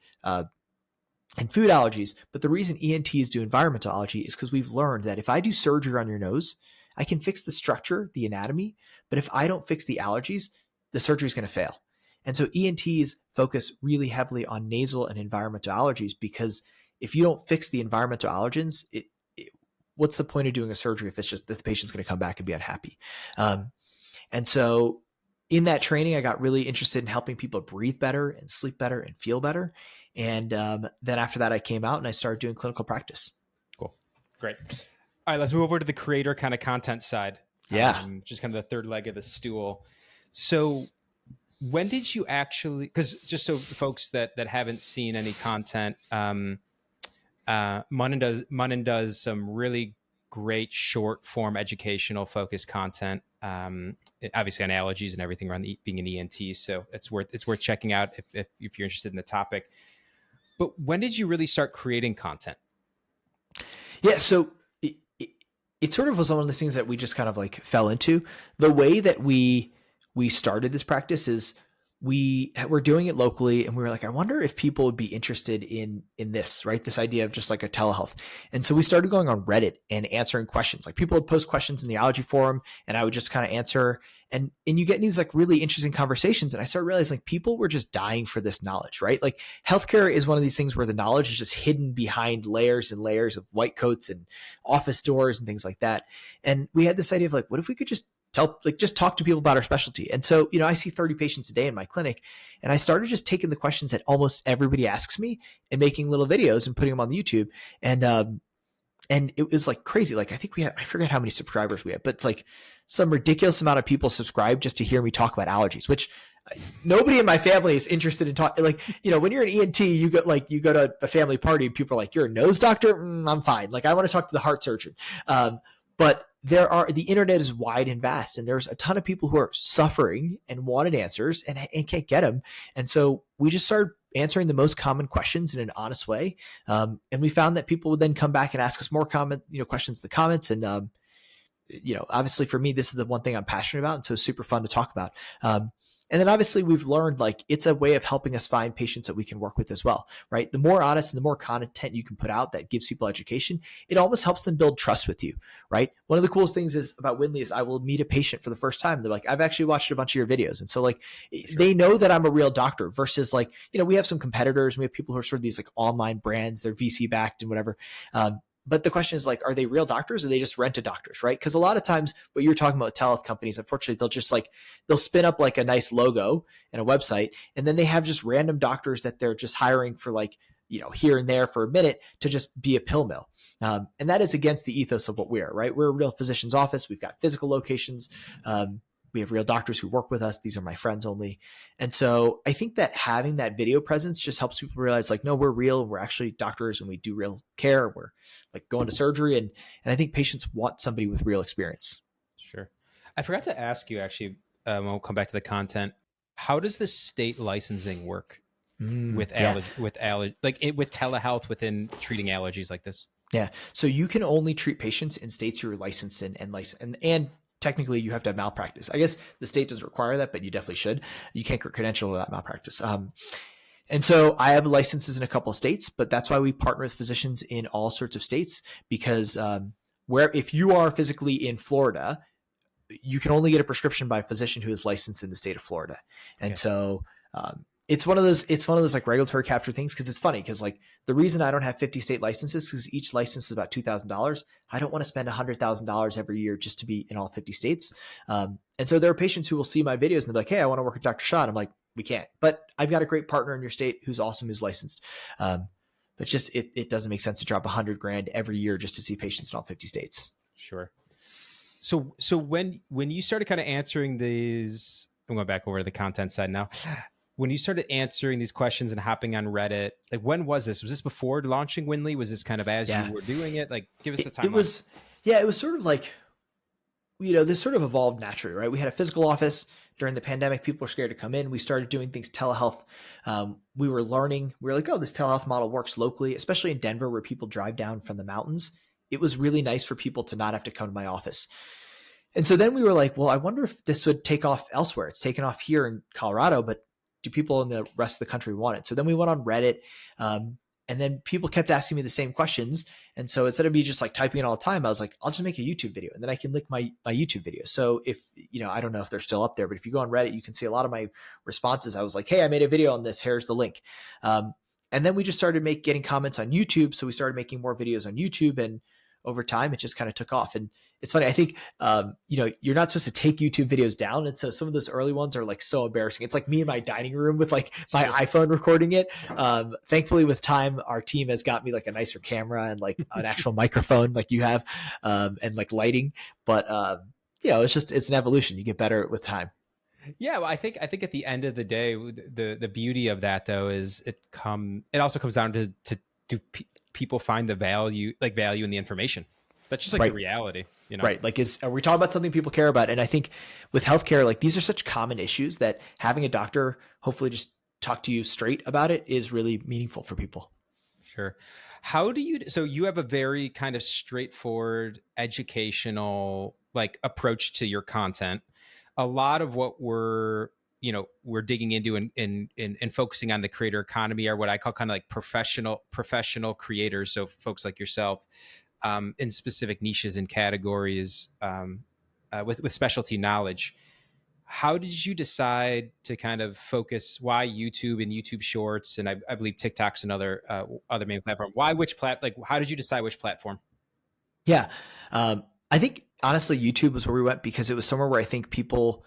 food allergies. But the reason ENTs do environmental allergy is because we've learned that if I do surgery on your nose, I can fix the structure, the anatomy, but if I don't fix the allergies, the surgery is going to fail. And so ENTs focus really heavily on nasal and environmental allergies because if you don't fix the environmental allergens, what's the point of doing a surgery if it's just that the patient's going to come back and be unhappy? And so in that training, I got really interested in helping people breathe better and sleep better and feel better. And then after that, I came out and I started doing clinical practice. Cool. Great. All right, let's move over to the creator kind of content side. Yeah. Just kind of the third leg of the stool. So when did you actually, because just so folks that haven't seen any content, Manan does some really great short form educational focused content. Obviously on allergies and everything around being an ENT. So it's worth checking out if you're interested in the topic. But when did you really start creating content? Yeah, so it sort of was one of those things that we just kind of like fell into. The way that we started this practice is we were doing it locally, and we were like, I wonder if people would be interested in this, right? This idea of just like a telehealth. And so we started going on Reddit and answering questions. Like people would post questions in the allergy forum, and I would just kind of answer. And you get these like really interesting conversations. And I started realizing like people were just dying for this knowledge, right? Like healthcare is one of these things where the knowledge is just hidden behind layers and layers of white coats and office doors and things like that. And we had this idea of like, what if we could just just talk to people about our specialty? And so, I see 30 patients a day in my clinic, and I started just taking the questions that almost everybody asks me and making little videos and putting them on YouTube. And it was like crazy. Like I think I forget how many subscribers we had, but it's like some ridiculous amount of people subscribe just to hear me talk about allergies, which nobody in my family is interested in talking. Like, when you're an ENT, you go to a family party and people are like, you're a nose doctor? I'm fine. Like I want to talk to the heart surgeon. But the internet is wide and vast, and there's a ton of people who are suffering and wanted answers and can't get them. And so we just started answering the most common questions in an honest way. And we found that people would then come back and ask us more questions in the comments. And, obviously for me, this is the one thing I'm passionate about. And so it's super fun to talk about. And then obviously we've learned like it's a way of helping us find patients that we can work with as well, right? The more honest and the more content you can put out that gives people education, it almost helps them build trust with you, right? One of the coolest things is about Wyndly is I will meet a patient for the first time. They're like, I've actually watched a bunch of your videos. And so like they know that I'm a real doctor versus like, we have some competitors. We have people who are sort of these like online brands, they're VC backed and whatever. But the question is like, are they real doctors or they just rented doctors, right? Because a lot of times what you're talking about with telehealth companies, unfortunately, they'll spin up like a nice logo and a website, and then they have just random doctors that they're just hiring for like, here and there for a minute to just be a pill mill. And that is against the ethos of what we are, right? We're a real physician's office. We've got physical locations. We have real doctors who work with us. These are my friends only. And so I think that having that video presence just helps people realize like, no, we're real. We're actually doctors and we do real care. We're like going to surgery. And I think patients want somebody with real experience. Sure. I forgot to ask you actually, we'll come back to the content. How does the state licensing work with allergy, with telehealth within treating allergies like this? Yeah. So you can only treat patients in states you're licensed in and technically you have to have malpractice. I guess the state doesn't require that, but you definitely should. You can't get credentialed without malpractice. And so I have licenses in a couple of states, but that's why we partner with physicians in all sorts of states because if you are physically in Florida, you can only get a prescription by a physician who is licensed in the state of Florida. And so it's one of those like regulatory capture things. Cause it's funny. Cause like the reason I don't have 50 state licenses, cause each license is about $2,000. I don't want to spend $100,000 every year just to be in all 50 States. And so there are patients who will see my videos and they're like, hey, I want to work with Dr. Shah. And I'm like, we can't, but I've got a great partner in your state who's awesome, who's licensed. But just, it doesn't make sense to drop $100,000 every year just to see patients in all 50 States. Sure. So when you started kind of answering these, I'm going back over to the content side now. When you started answering these questions and hopping on Reddit, like when was this? Was this before launching Wyndly? Was this kind of as you were doing it? Like give us the timeline. It was sort of like, this sort of evolved naturally, right? We had a physical office during the pandemic. People were scared to come in. We started doing things telehealth. We were learning. We were like, oh, this telehealth model works locally, especially in Denver where people drive down from the mountains. It was really nice for people to not have to come to my office. And so then we were like, well, I wonder if this would take off elsewhere. It's taken off here in Colorado, but do people in the rest of the country want it? So then we went on Reddit, and then people kept asking me the same questions. And so instead of me just like typing it all the time, I was like, I'll just make a YouTube video and then I can link my YouTube video. So if, I don't know if they're still up there, but if you go on Reddit, you can see a lot of my responses. I was like, hey, I made a video on this. Here's the link. And then we just started getting comments on YouTube. So we started making more videos on YouTube, and over time, it just kind of took off. And it's funny. I think, you're not supposed to take YouTube videos down. And so some of those early ones are like so embarrassing. It's like me in my dining room with like my iPhone recording it. Thankfully with time, our team has got me like a nicer camera and like an actual microphone like you have, and like lighting. But, it's an evolution. You get better with time. Yeah, well, I think at the end of the day, the beauty of that though is it also comes down to do people find the value in the information? That's just like the Right. reality, you know? Right. Like, are we talking about something people care about? And I think with healthcare, like these are such common issues that having a doctor hopefully just talk to you straight about it is really meaningful for people. Sure. How do you, so you have a very kind of straightforward educational like approach to your content. A lot of what we're digging into and focusing on the creator economy are what I call kind of like professional creators. So folks like yourself, in specific niches and categories, with specialty knowledge. How did you decide to kind of focus? Why YouTube and YouTube Shorts, and I believe TikTok's another other main platform? Why how did you decide which platform? Yeah. I think honestly, YouTube was where we went because it was somewhere where I think people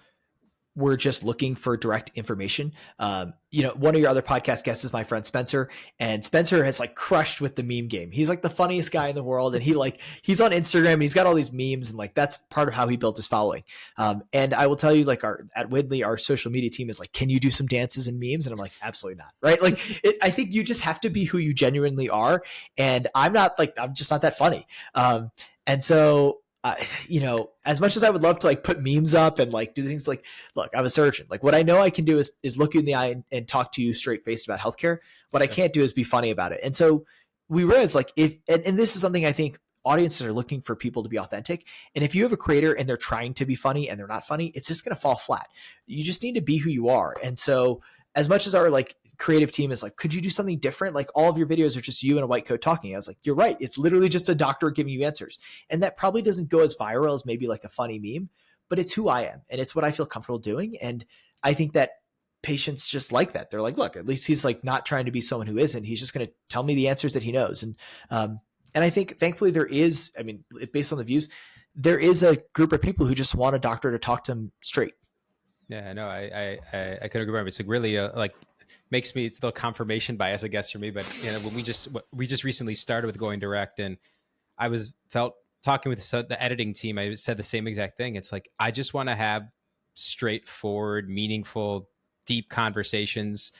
were just looking for direct information. One of your other podcast guests is my friend Spencer, and Spencer has like crushed with the meme game. He's like the funniest guy in the world. And he's on Instagram and he's got all these memes, and like, that's part of how he built his following. And I will tell you, like at Wyndly, our social media team is like, can you do some dances and memes? And I'm like, absolutely not. Right. Like I think you just have to be who you genuinely are. And I'm just not that funny. And so, as much as I would love to like put memes up and like do things like, look, I'm a surgeon. Like what I know I can do is look you in the eye and talk to you straight faced about healthcare. What I can't do is be funny about it. And so we realized like and this is something I think audiences are looking for, people to be authentic. And if you have a creator and they're trying to be funny and they're not funny, it's just going to fall flat. You just need to be who you are. And so as much as our like creative team is like, could you do something different? Like all of your videos are just you in a white coat talking. I was like, you're right. It's literally just a doctor giving you answers. And that probably doesn't go as viral as maybe like a funny meme, but it's who I am. And it's what I feel comfortable doing. And I think that patients just like that. They're like, look, at least he's like not trying to be someone who isn't. He's just going to tell me the answers that he knows. And I think thankfully there is, I mean, based on the views, there is a group of people who just want a doctor to talk to them straight. Yeah, no, I couldn't agree more. It's like really like makes me, it's a little confirmation bias, I guess, for me. But when we just recently started with going direct, and I felt talking with the editing team, I said the same exact thing. It's like, I just want to have straightforward, meaningful, deep conversations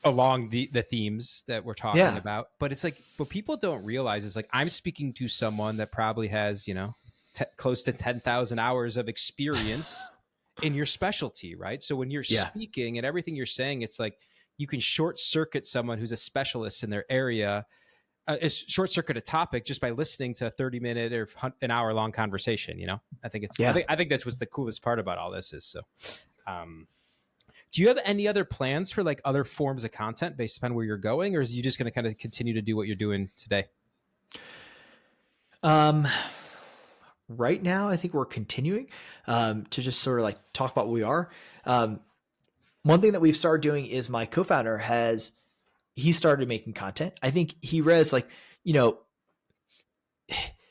along the themes that we're talking about. But it's like, what people don't realize is like, I'm speaking to someone that probably has, close to 10,000 hours of experience in your specialty, right? So when you're speaking and everything you're saying, it's like you can short circuit someone who's a specialist in their area, short circuit a topic just by listening to a 30-minute or an hour long conversation. I think I think that's what's the coolest part about all this is. So, do you have any other plans for like other forms of content based upon where you're going, or is you just going to kind of continue to do what you're doing today? Right now, I think we're continuing to just sort of like talk about what we are. One thing that we've started doing is my co-founder he started making content. I think he realized like,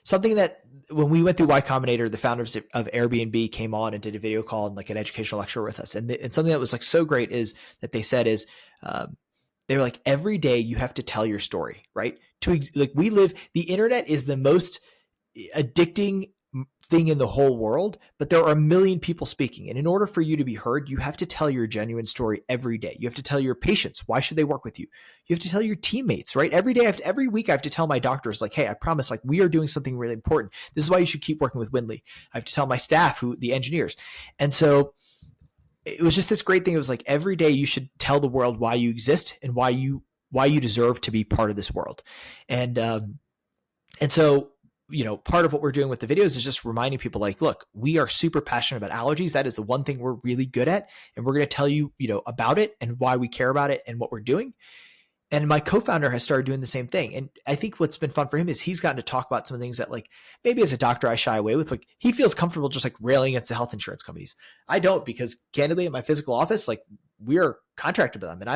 something that when we went through Y Combinator, the founders of Airbnb came on and did a video call and like an educational lecture with us. And something that was like so great is that they said is, they were like, every day you have to tell your story, right? The internet is the most addicting thing in the whole world, but there are a million people speaking. And in order for you to be heard, you have to tell your genuine story every day. You have to tell your patients, why should they work with you? You have to tell your teammates, right? Every every week I have to tell my doctors like, hey, I promise, like we are doing something really important. This is why you should keep working with Wyndly. I have to tell my staff, the engineers. And so it was just this great thing. It was like every day you should tell the world why you exist and why you deserve to be part of this world. And so, part of what we're doing with the videos is just reminding people like, look, we are super passionate about allergies. That is the one thing we're really good at. And we're going to tell you, about it and why we care about it and what we're doing. And my co-founder has started doing the same thing. And I think what's been fun for him is he's gotten to talk about some of the things that like maybe as a doctor I shy away with. Like he feels comfortable just like railing against the health insurance companies. I don't, because candidly in my physical office, like we're contracted with them and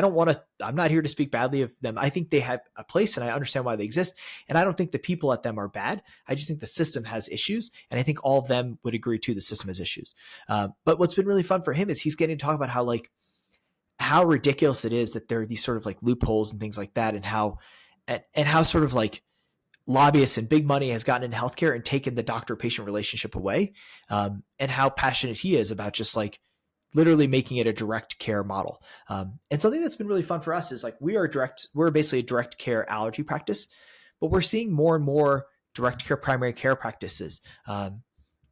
I'm not here to speak badly of them. I think they have a place and I understand why they exist. And I don't think the people at them are bad. I just think the system has issues. And I think all of them would agree too, the system has issues. But what's been really fun for him is he's getting to talk about how ridiculous it is that there are these sort of like loopholes and things like that. And how sort of like lobbyists and big money has gotten into healthcare and taken the doctor-patient relationship away. And how passionate he is about just like literally making it a direct care model. And something that's been really fun for us is like we're basically a direct care allergy practice, but we're seeing more and more direct care primary care practices.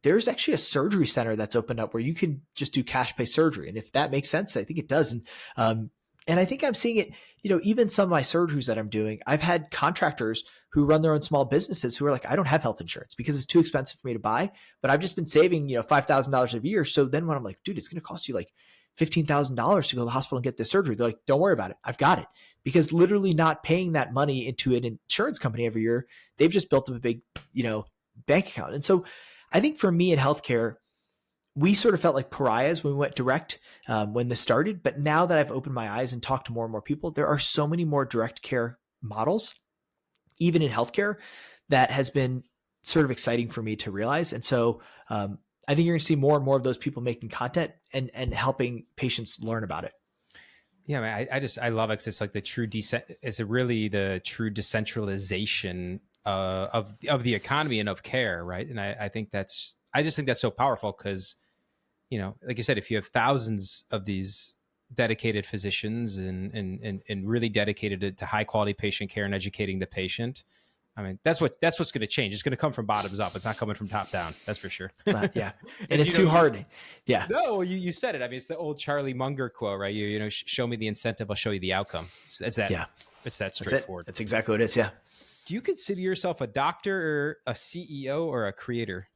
There's actually a surgery center that's opened up where you can just do cash pay surgery. And if that makes sense, I think it does. And I think I'm seeing it, even some of my surgeries that I'm doing, I've had contractors who run their own small businesses who are like, I don't have health insurance because it's too expensive for me to buy, but I've just been saving, $5,000 a year. So then when I'm like, dude, it's going to cost you like $15,000 to go to the hospital and get this surgery. They're like, don't worry about it. I've got it. Because literally not paying that money into an insurance company every year, they've just built up a big, bank account. And so I think for me in healthcare, we sort of felt like pariahs when we went direct when this started. But now that I've opened my eyes and talked to more and more people, there are so many more direct care models, even in healthcare, that has been sort of exciting for me to realize. And so I think you're going to see more and more of those people making content and helping patients learn about it. Yeah, man, I love it 'cause it's like it's really the true decentralization of the economy and of care, right? And I just think that's so powerful because, like you said, if you have thousands of these dedicated physicians and really dedicated to high quality patient care and educating the patient, I mean, that's what's going to change. It's going to come from bottoms up. It's not coming from top down. That's for sure. It's not, yeah. And it's too hard. Yeah. No, you said it. I mean, it's the old Charlie Munger quote, right? Show me the incentive, I'll show you the outcome. It's that. Yeah. It's that straightforward. That's exactly what it is. Yeah. Do you consider yourself a doctor or a CEO or a creator?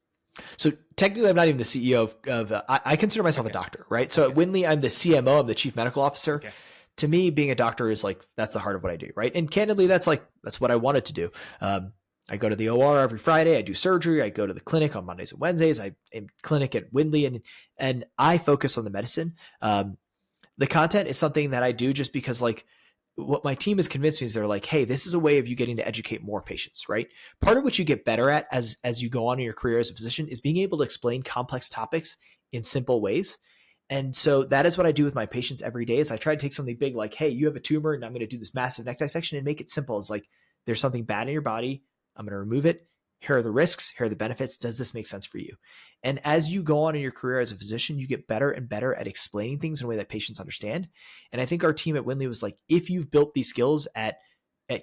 So technically, I'm not even the CEO of I consider myself a doctor, right? So at Wyndly, I'm the CMO, I'm the chief medical officer. Okay. To me, being a doctor is like, that's the heart of what I do, right? And candidly, that's what I wanted to do. I go to the OR every Friday. I do surgery. I go to the clinic on Mondays and Wednesdays. I am clinic at Wyndly, and I focus on the medicine. The content is something that I do just because what my team has convinced me is they're like, hey, this is a way of you getting to educate more patients, right? Part of what you get better at as you go on in your career as a physician is being able to explain complex topics in simple ways. And so that is what I do with my patients every day is I try to take something big like, hey, you have a tumor and I'm going to do this massive neck dissection and make it simple. It's like, there's something bad in your body. I'm going to remove it. Here are the risks. Here are the benefits. Does this make sense for you? And as you go on in your career as a physician, you get better and better at explaining things in a way that patients understand. And I think our team at Wyndly was like, if you've built these skills at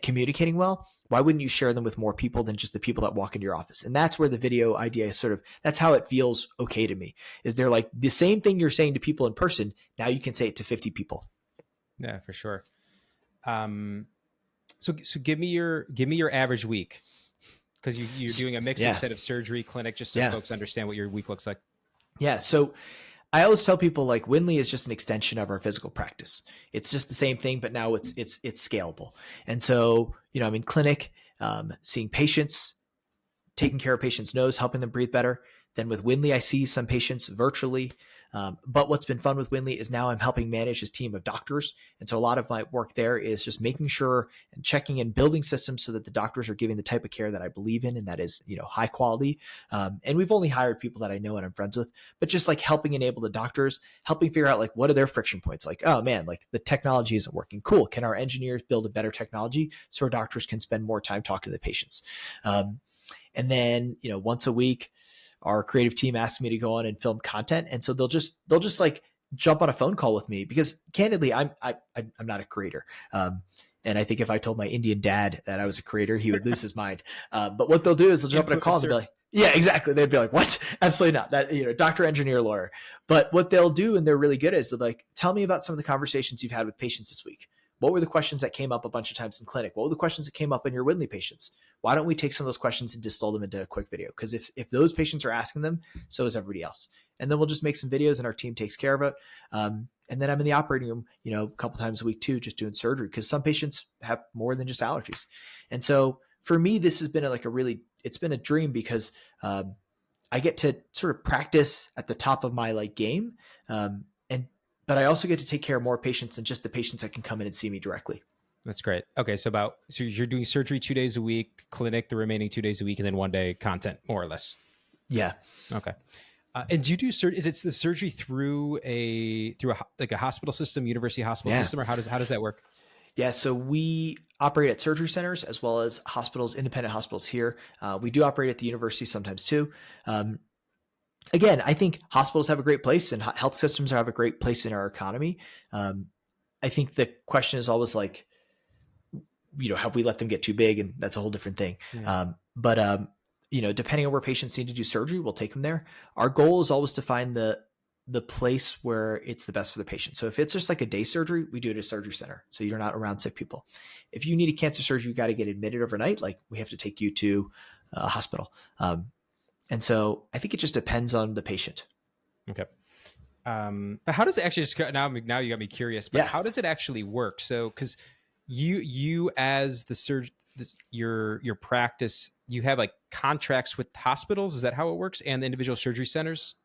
communicating well, why wouldn't you share them with more people than just the people that walk into your office? And that's where the video idea is that's how it feels okay to me, is they're like the same thing you're saying to people in person. Now you can say it to 50 people. Yeah, for sure. So give me your average week. Because you're doing a mix instead of surgery, clinic, just so folks understand what your week looks like. Yeah. So I always tell people Wyndly is just an extension of our physical practice. It's just the same thing, but now it's scalable. And so, I'm in clinic, seeing patients, taking care of patients' nose, helping them breathe better. Then with Wyndly, I see some patients virtually. But what's been fun with Wyndly is now I'm helping manage this team of doctors. And so a lot of my work there is just making sure and checking and building systems so that the doctors are giving the type of care that I believe in and that is, high quality. And we've only hired people that I know and I'm friends with, but just helping enable the doctors, helping figure out what are their friction points? Oh man, the technology isn't working. Cool. Can our engineers build a better technology so our doctors can spend more time talking to the patients? And then, once a week, our creative team asks me to go on and film content. And so they'll just jump on a phone call with me because candidly, I'm not a creator. And I think if I told my Indian dad that I was a creator, he would lose his mind. But what they'll do is they'll jump on a call and be like, yeah, exactly. They'd be like, what? Absolutely not. That, doctor, engineer, lawyer. But what they'll do, and they're really good at, is they're like, tell me about some of the conversations you've had with patients this week. What were the questions that came up a bunch of times in clinic? What were the questions that came up in your Wyndly patients? Why don't we take some of those questions and distill them into a quick video? Because if those patients are asking them, so is everybody else. And then we'll just make some videos and our team takes care of it. And then I'm in the operating room, a couple times a week too, just doing surgery because some patients have more than just allergies. And so for me, this has been it's been a dream because I get to sort of practice at the top of my game. But I also get to take care of more patients than just the patients that can come in and see me directly. That's great. Okay. So you're doing surgery 2 days a week, clinic the remaining 2 days a week, and then 1 day content, more or less. Yeah. Okay. And do you do is it the surgery through a hospital system, university hospital system, or how does that work? Yeah. So we operate at surgery centers as well as hospitals, independent hospitals here. We do operate at the university sometimes too. again, I think hospitals have a great place and health systems have a great place in our economy. I think the question is always like, have we let them get too big? And that's a whole different thing. Yeah. But depending on where patients need to do surgery, we'll take them there. Our goal is always to find the place where it's the best for the patient. So if it's just like a day surgery, we do it at a surgery center. So you're not around sick people. If you need a cancer surgery, you got to get admitted overnight. Like we have to take you to a hospital. And so I think it just depends on the patient. Okay. But how does it actually, now you got me curious, but how does it actually work? So, cause you as the surgeon, your practice, you have like contracts with hospitals. Is that how it works? And the individual surgery centers?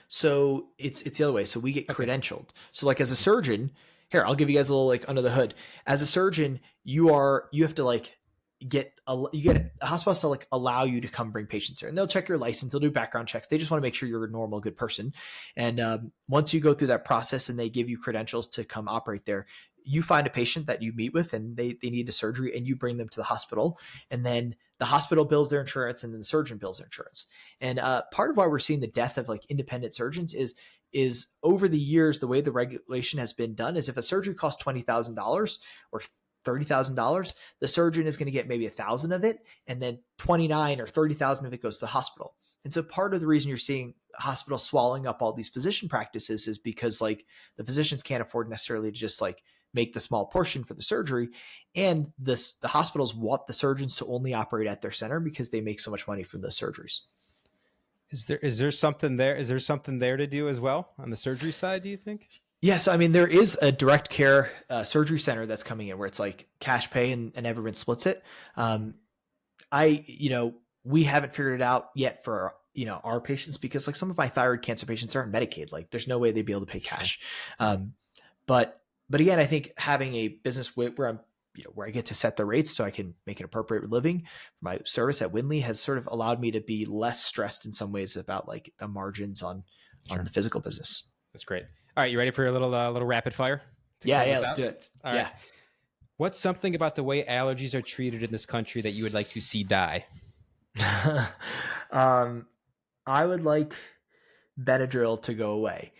So it's the other way. So we get credentialed. So like as a surgeon, here, I'll give you guys a little like under the hood. As a surgeon, you have to like you get a hospital to like allow you to come bring patients there, and they'll check your license. They'll do background checks. They just want to make sure you're a normal, good person. And once you go through that process and they give you credentials to come operate there, you find a patient that you meet with and they need a surgery and you bring them to the hospital, and then the hospital bills their insurance and then the surgeon bills their insurance. And part of why we're seeing the death of like independent surgeons is over the years, the way the regulation has been done is if a surgery costs $20,000 or $30,000, the surgeon is going to get maybe 1,000 of it, and then 29 or 30,000 of it goes to the hospital. And so part of the reason you're seeing hospitals swallowing up all these physician practices is because like the physicians can't afford necessarily to just like make the small portion for the surgery, and the hospitals want the surgeons to only operate at their center because they make so much money from those surgeries. Is there something there? Is there something there to do as well on the surgery side, do you think? Yes, I mean, there is a direct care surgery center that's coming in where it's like cash pay and everyone splits it. We haven't figured it out yet for, our patients because like some of my thyroid cancer patients aren't Medicaid. Like there's no way they'd be able to pay cash. But again, I think having a business where I'm, where I get to set the rates so I can make an appropriate living for my service at Wyndly has sort of allowed me to be less stressed in some ways about like the margins on the physical business. That's great. All right, you ready for a little rapid fire? Yeah, let's do it. All right. What's something about the way allergies are treated in this country that you would like to see die? I would like Benadryl to go away.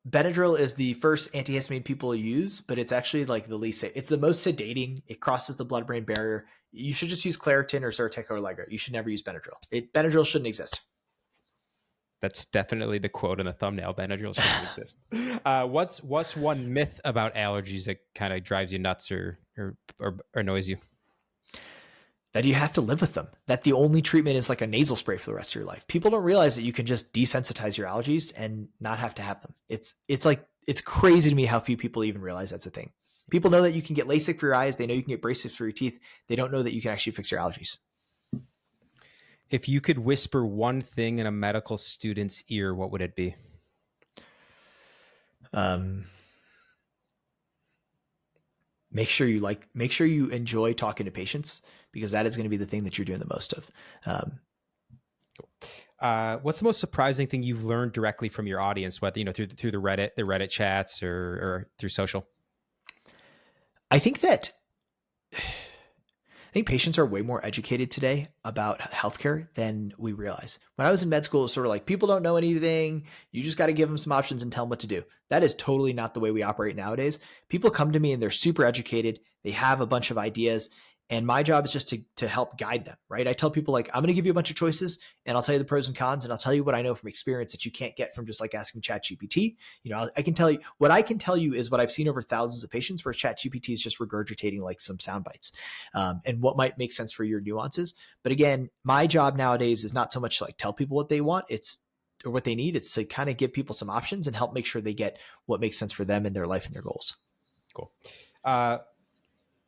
Benadryl is the first antihistamine people use, but it's actually like the least safe. It's the most sedating. It crosses the blood-brain barrier. You should just use Claritin or Zyrtec or Allegra. You should never use Benadryl. Benadryl shouldn't exist. That's definitely the quote in the thumbnail. Benadryl shouldn't exist. What's one myth about allergies that kind of drives you nuts or annoys you? That you have to live with them. That the only treatment is like a nasal spray for the rest of your life. People don't realize that you can just desensitize your allergies and not have to have them. It's crazy to me how few people even realize that's a thing. People know that you can get LASIK for your eyes. They know you can get braces for your teeth. They don't know that you can actually fix your allergies. If you could whisper one thing in a medical student's ear, what would it be? Make sure you enjoy talking to patients, because that is going to be the thing that you're doing the most of. What's the most surprising thing you've learned directly from your audience, whether through the Reddit chats or through social? I think patients are way more educated today about healthcare than we realize. When I was in med school, it was sort of like, people don't know anything. You just got to give them some options and tell them what to do. That is totally not the way we operate nowadays. People come to me and they're super educated. They have a bunch of ideas. And my job is just to help guide them, right? I tell people like, I'm going to give you a bunch of choices and I'll tell you the pros and cons, and I'll tell you what I know from experience that you can't get from just like asking ChatGPT. I can tell you what I can tell you is what I've seen over thousands of patients, where ChatGPT is just regurgitating like some sound bites and what might make sense for your nuances. But again, my job nowadays is not so much to like tell people what they want, or what they need. It's to kind of give people some options and help make sure they get what makes sense for them in their life and their goals. Cool.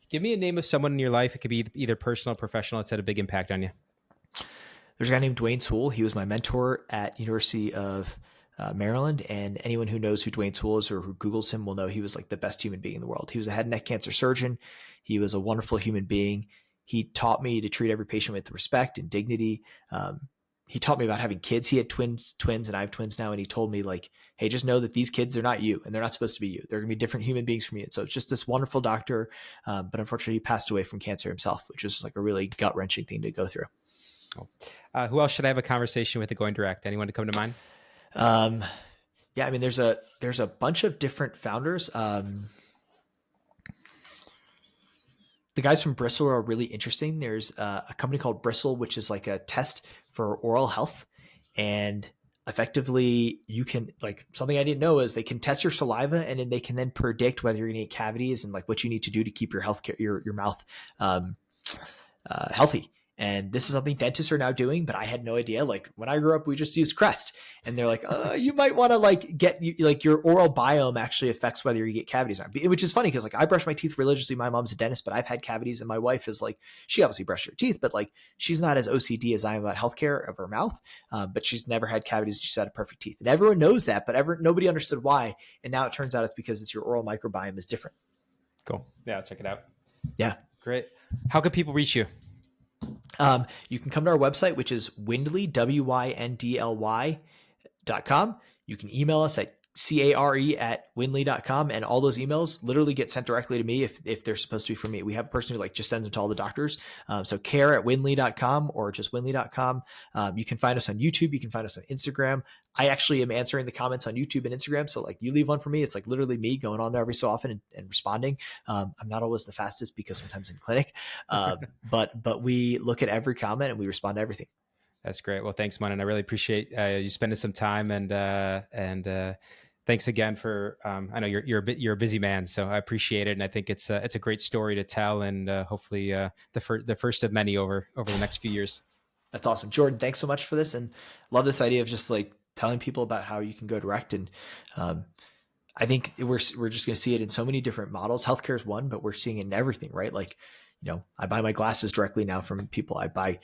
Give me a name of someone in your life. It could be either personal or professional that's had a big impact on you. There's a guy named Dwayne Sewell. He was my mentor at University of Maryland. And anyone who knows who Dwayne Sewell is or who Googles him will know he was like the best human being in the world. He was a head and neck cancer surgeon. He was a wonderful human being. He taught me to treat every patient with respect and dignity. He taught me about having kids. He had twins, and I have twins now. And he told me like, hey, just know that these kids are not you, and they're not supposed to be you. They're going to be different human beings from you. And so it's just this wonderful doctor. But unfortunately, he passed away from cancer himself, which was like a really gut wrenching thing to go through. Cool. Who else should I have a conversation with at Going Direct? Anyone to come to mind? Um, yeah, I mean, there's a bunch of different founders. The guys from Bristol are really interesting. There's a company called Bristle, which is like a test for oral health. And effectively, you can, like, something I didn't know is they can test your saliva, and then they can then predict whether you're going to get cavities and like what you need to do to keep your your mouth healthy. And this is something dentists are now doing, but I had no idea. Like when I grew up, we just used Crest, and they're like, you might want to like get like your oral biome actually affects whether you get cavities or not. Which is funny because like I brush my teeth religiously. My mom's a dentist, but I've had cavities, and my wife is like, she obviously brushed her teeth, but like she's not as OCD as I am about healthcare of her mouth. But she's never had cavities. She's had perfect teeth, and everyone knows that, but nobody understood why. And now it turns out it's because it's your oral microbiome is different. Cool. Yeah, I'll check it out. Yeah. Great. How can people reach you? You can come to our website, which is Wyndly, WYNDLY.com. You can email us at care@wyndly.com, and all those emails literally get sent directly to me if they're supposed to be from me. We have a person who like just sends them to all the doctors. So care@wyndly.com or just wyndly.com. You can find us on YouTube. You can find us on Instagram. I actually am answering the comments on YouTube and Instagram. So like you leave one for me, it's like literally me going on there every so often and responding. I'm not always the fastest because sometimes in clinic, but we look at every comment and we respond to everything. That's great. Well, thanks, Manan. I really appreciate you spending some time, and thanks again for. I know you're a busy man, so I appreciate it, and I think it's a great story to tell, and hopefully the first of many over the next few years. That's awesome, Jordan. Thanks so much for this, and love this idea of just like telling people about how you can go direct. And I think we're just going to see it in so many different models. Healthcare is one, but we're seeing it in everything, right? Like, I buy my glasses directly now from people. I buy.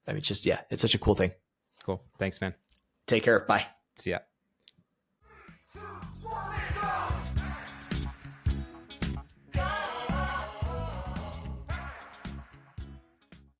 I mean, just, yeah, it's such a cool thing. Cool. Thanks, man. Take care. Bye. See ya.